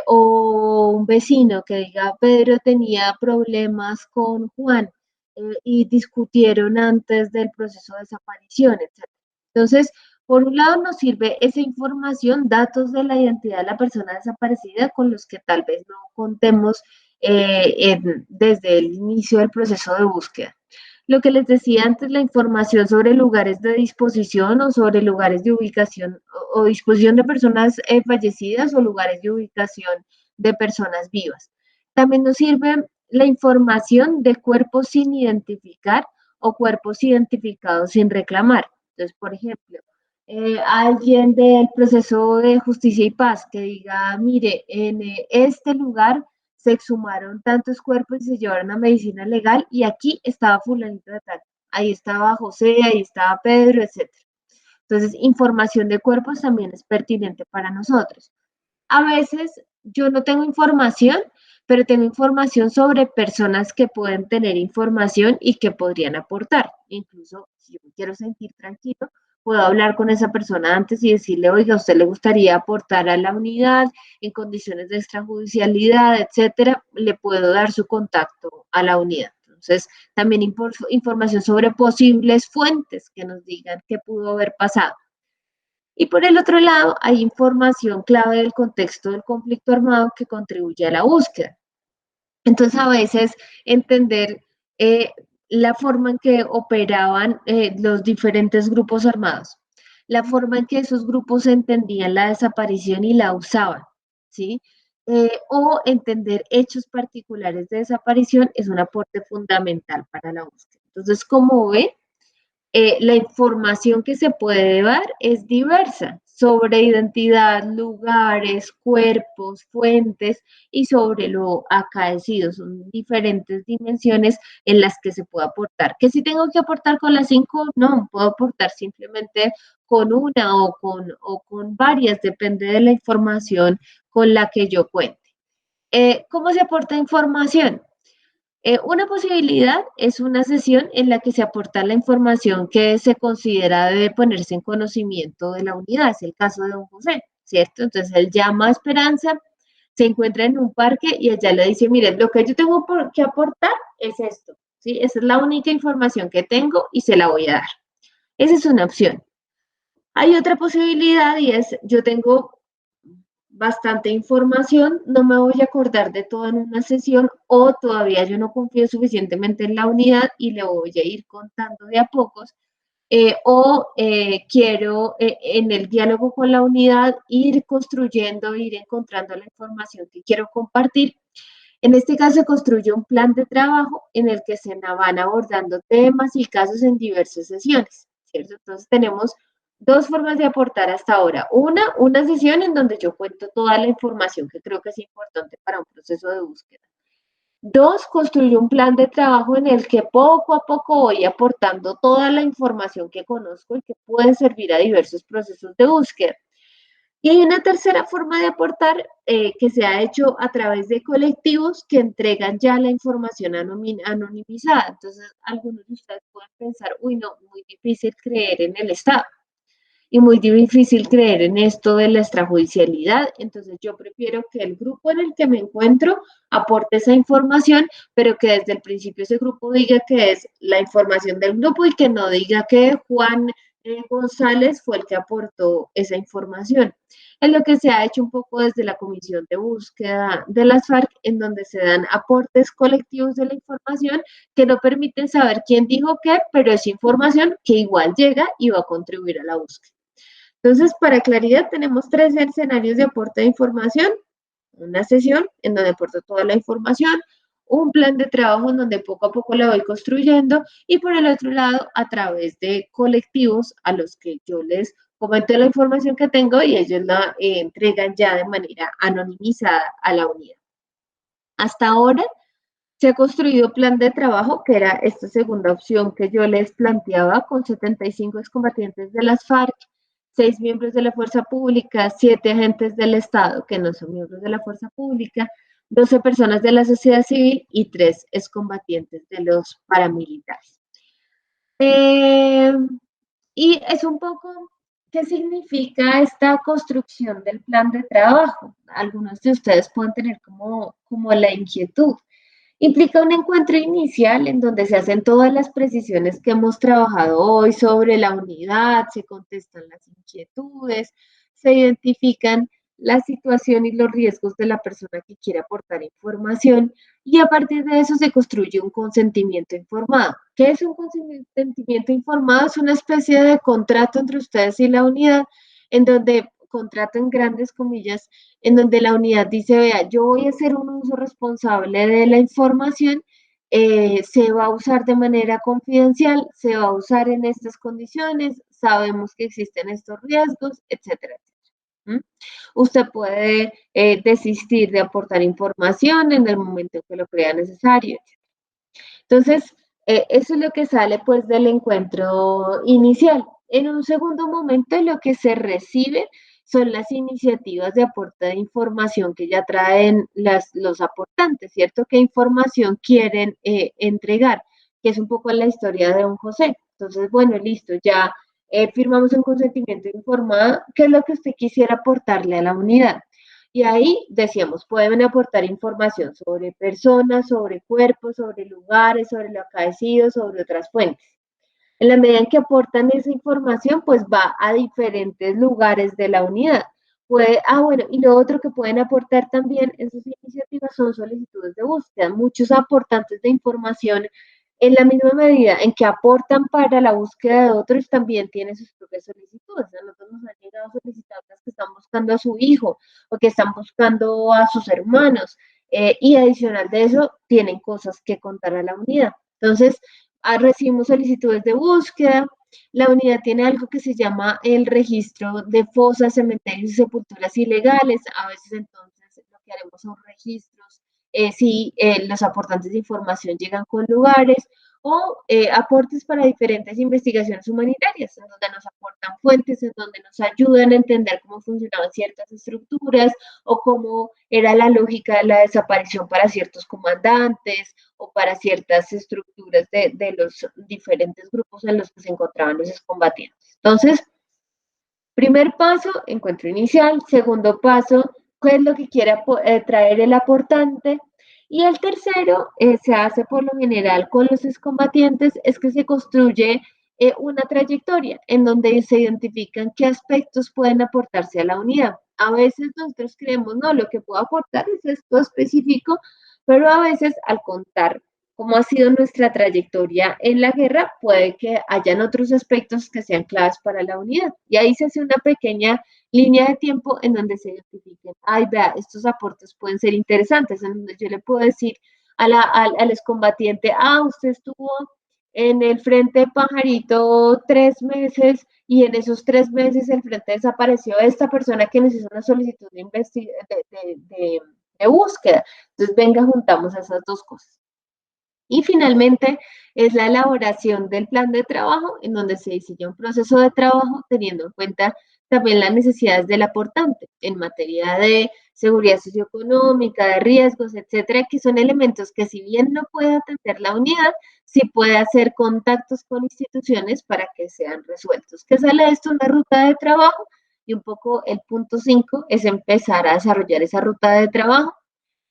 O un vecino que diga, Pedro tenía problemas con Juan y discutieron antes del proceso de desaparición, etc. Entonces, por un lado nos sirve esa información, datos de la identidad de la persona desaparecida con los que tal vez no contemos desde el inicio del proceso de búsqueda. Lo que les decía antes, la información sobre lugares de disposición o sobre lugares de ubicación o disposición de personas fallecidas o lugares de ubicación de personas vivas. También nos sirve la información de cuerpos sin identificar o cuerpos identificados sin reclamar. Entonces, por ejemplo, alguien del proceso de justicia y paz que diga, mire, en este lugar se exhumaron tantos cuerpos y se llevaron a medicina legal y aquí estaba fulanito de tal, ahí estaba José, ahí estaba Pedro, etc. Entonces, información de cuerpos también es pertinente para nosotros. A veces yo no tengo información, pero tengo información sobre personas que pueden tener información y que podrían aportar. Incluso si yo me quiero sentir tranquilo, puedo hablar con esa persona antes y decirle, oiga, ¿a usted le gustaría aportar a la unidad en condiciones de extrajudicialidad, etcétera? Le puedo dar su contacto a la unidad. Entonces, también información sobre posibles fuentes que nos digan qué pudo haber pasado. Y por el otro lado, hay información clave del contexto del conflicto armado que contribuye a la búsqueda. Entonces, a veces entender la forma en que operaban los diferentes grupos armados, la forma en que esos grupos entendían la desaparición y la usaban, ¿sí? O entender hechos particulares de desaparición es un aporte fundamental para la búsqueda. Entonces, como ve, la información que se puede dar es diversa sobre identidad, lugares, cuerpos, fuentes y sobre lo acaecido. Son diferentes dimensiones en las que se puede aportar. ¿Que si tengo que aportar con las 5? No, puedo aportar simplemente con una o con varias, depende de la información con la que yo cuente. ¿Cómo se aporta información? Una posibilidad es una sesión en la que se aporta la información que se considera debe ponerse en conocimiento de la unidad. Es el caso de don José, ¿cierto? Entonces él llama a Esperanza, se encuentra en un parque y ella le dice, mire, lo que yo tengo que aportar es esto, ¿sí? Esa es la única información que tengo y se la voy a dar. Esa es una opción. Hay otra posibilidad y es, yo tengo bastante información, no me voy a acordar de todo en una sesión o todavía yo no confío suficientemente en la unidad y le voy a ir contando de a pocos quiero en el diálogo con la unidad ir construyendo, ir encontrando la información que quiero compartir. En este caso se construye un plan de trabajo en el que se van abordando temas y casos en diversas sesiones, ¿cierto? Entonces tenemos dos formas de aportar hasta ahora. Una sesión en donde yo cuento toda la información que creo que es importante para un proceso de búsqueda. Dos, construyo un plan de trabajo en el que poco a poco voy aportando toda la información que conozco y que puede servir a diversos procesos de búsqueda. Y hay una tercera forma de aportar que se ha hecho a través de colectivos que entregan ya la información anonimizada. Entonces, algunos de ustedes pueden pensar, uy, no, muy difícil creer en el Estado y muy difícil creer en esto de la extrajudicialidad. Entonces, yo prefiero que el grupo en el que me encuentro aporte esa información, pero que desde el principio ese grupo diga que es la información del grupo y que no diga que Juan González fue el que aportó esa información. Es lo que se ha hecho un poco desde la Comisión de Búsqueda de las FARC, en donde se dan aportes colectivos de la información que no permiten saber quién dijo qué, pero es información que igual llega y va a contribuir a la búsqueda. Entonces, para claridad, tenemos 3 escenarios de aporte de información, una sesión en donde aporto toda la información, un plan de trabajo en donde poco a poco la voy construyendo y por el otro lado a través de colectivos a los que yo les comento la información que tengo y ellos la entregan ya de manera anonimizada a la unidad. Hasta ahora se ha construido plan de trabajo, que era esta segunda opción que yo les planteaba, con 75 excombatientes de las FARC, 6 miembros de la fuerza pública, 7 agentes del Estado que no son miembros de la fuerza pública, 12 personas de la sociedad civil y 3 excombatientes de los paramilitares. Y es un poco qué significa esta construcción del plan de trabajo. Algunos de ustedes pueden tener como la inquietud. Implica un encuentro inicial en donde se hacen todas las precisiones que hemos trabajado hoy sobre la unidad, se contestan las inquietudes, se identifican la situación y los riesgos de la persona que quiere aportar información y a partir de eso se construye un consentimiento informado. ¿Qué es un consentimiento informado? Es una especie de contrato entre ustedes y la unidad, en donde, contrato en grandes comillas, en donde la unidad dice, vea, yo voy a hacer un uso responsable de la información, se va a usar de manera confidencial, se va a usar en estas condiciones, sabemos que existen estos riesgos, etcétera, etcétera. Usted puede desistir de aportar información en el momento que lo crea necesario. Entonces, eso es lo que sale pues del encuentro inicial. En un segundo momento, lo que se recibe son las iniciativas de aporte de información que ya traen los aportantes, ¿cierto? ¿Qué información quieren entregar? Que es un poco la historia de don José. Entonces, bueno, listo, ya firmamos un consentimiento informado. ¿Qué es lo que usted quisiera aportarle a la unidad? Y ahí decíamos, pueden aportar información sobre personas, sobre cuerpos, sobre lugares, sobre lo acaecido, sobre otras fuentes. En la medida en que aportan esa información, pues va a diferentes lugares de la unidad. Bueno, y lo otro que pueden aportar también en sus iniciativas son solicitudes de búsqueda. Muchos aportantes de información, en la misma medida en que aportan para la búsqueda de otros, también tienen sus propias solicitudes. A nosotros nos han llegado solicitantes que están buscando a su hijo o que están buscando a sus hermanos, y adicional de eso, tienen cosas que contar a la unidad. Entonces, recibimos solicitudes de búsqueda. La unidad tiene algo que se llama el registro de fosas, cementerios y sepulturas ilegales. A veces entonces lo que haremos son registros, si los aportantes de información llegan con lugares, o aportes para diferentes investigaciones humanitarias, en donde nos aportan fuentes, en donde nos ayudan a entender cómo funcionaban ciertas estructuras o cómo era la lógica de la desaparición para ciertos comandantes o para ciertas estructuras de los diferentes grupos en los que se encontraban los excombatientes. Entonces, primer paso, encuentro inicial. Segundo paso, ¿qué es lo que quiere traer el aportante? Y el tercero, se hace por lo general con los excombatientes, es que se construye una trayectoria en donde se identifican qué aspectos pueden aportarse a la unidad. A veces nosotros creemos, no, lo que puedo aportar es esto específico, pero a veces al contar cómo ha sido nuestra trayectoria en la guerra, puede que hayan otros aspectos que sean claves para la unidad. Y ahí se hace una pequeña línea de tiempo en donde se identifiquen, ay, vea, estos aportes pueden ser interesantes, en donde yo le puedo decir al excombatiente, usted estuvo en el frente Pajarito 3 meses y en esos 3 meses el frente desapareció esta persona que nos hizo una solicitud de búsqueda. Entonces, venga, juntamos esas dos cosas. Y finalmente es la elaboración del plan de trabajo, en donde se diseña un proceso de trabajo teniendo en cuenta también las necesidades del aportante en materia de seguridad socioeconómica, de riesgos, etcétera, que son elementos que si bien no puede atender la unidad, sí puede hacer contactos con instituciones para que sean resueltos. ¿Qué sale de esto? Una ruta de trabajo, y un poco el punto 5 es empezar a desarrollar esa ruta de trabajo,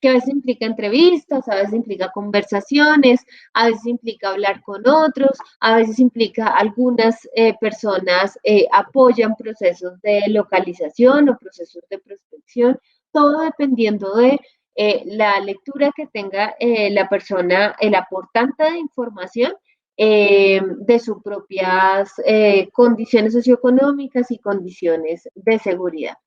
que a veces implica entrevistas, a veces implica conversaciones, a veces implica hablar con otros, a veces implica algunas personas apoyan procesos de localización o procesos de prospección, todo dependiendo de la lectura que tenga la persona, el aportante de información, de sus propias condiciones socioeconómicas y condiciones de seguridad.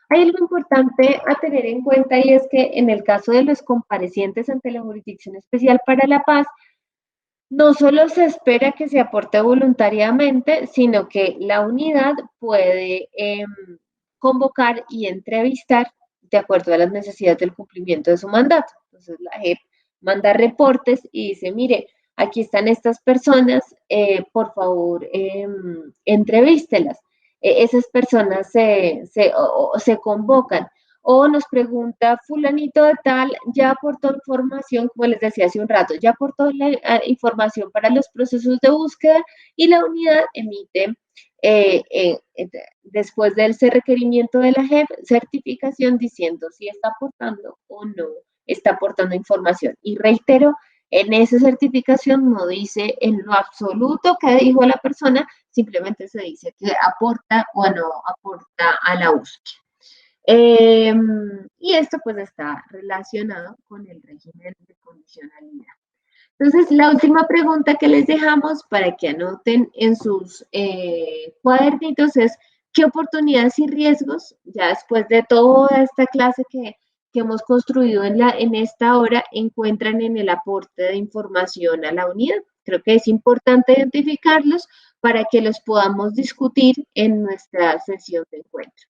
Hay algo importante a tener en cuenta, y es que en el caso de los comparecientes ante la Jurisdicción Especial para la Paz, no solo se espera que se aporte voluntariamente, sino que la unidad puede convocar y entrevistar de acuerdo a las necesidades del cumplimiento de su mandato. Entonces la JEP manda reportes y dice, mire, aquí están estas personas, por favor, entrevístelas. Esas personas se convocan. O nos pregunta fulanito de tal, ya aportó información, como les decía hace un rato, ya aportó la información para los procesos de búsqueda, y la unidad emite, después de ese requerimiento de la JEP, certificación diciendo si está aportando o no está aportando información. Y reitero, en esa certificación no dice en lo absoluto qué dijo la persona, simplemente se dice que aporta o no aporta a la búsqueda. Y esto pues está relacionado con el régimen de condiciones adicionalidad. Entonces, la última pregunta que les dejamos para que anoten en sus cuadernitos es: ¿qué oportunidades y riesgos, ya después de toda esta clase que hemos construido en esta hora, encuentran en el aporte de información a la unidad? Creo que es importante identificarlos para que los podamos discutir en nuestra sesión de encuentro.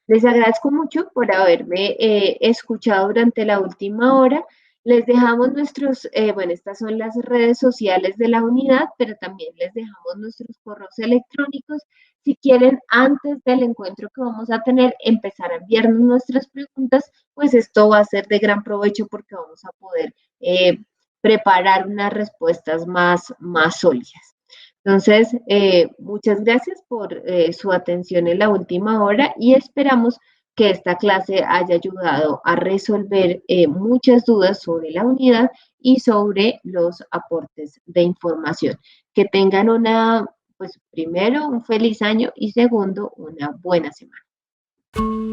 Les agradezco mucho por haberme escuchado durante la última hora. Les dejamos estas son las redes sociales de la unidad, pero también les dejamos nuestros correos electrónicos. Si quieren, antes del encuentro que vamos a tener, empezar a enviarnos nuestras preguntas, pues esto va a ser de gran provecho porque vamos a poder preparar unas respuestas más sólidas. Entonces, muchas gracias por su atención en la última hora y esperamos que esta clase haya ayudado a resolver muchas dudas sobre la unidad y sobre los aportes de información. Que tengan primero, un feliz año y segundo, una buena semana.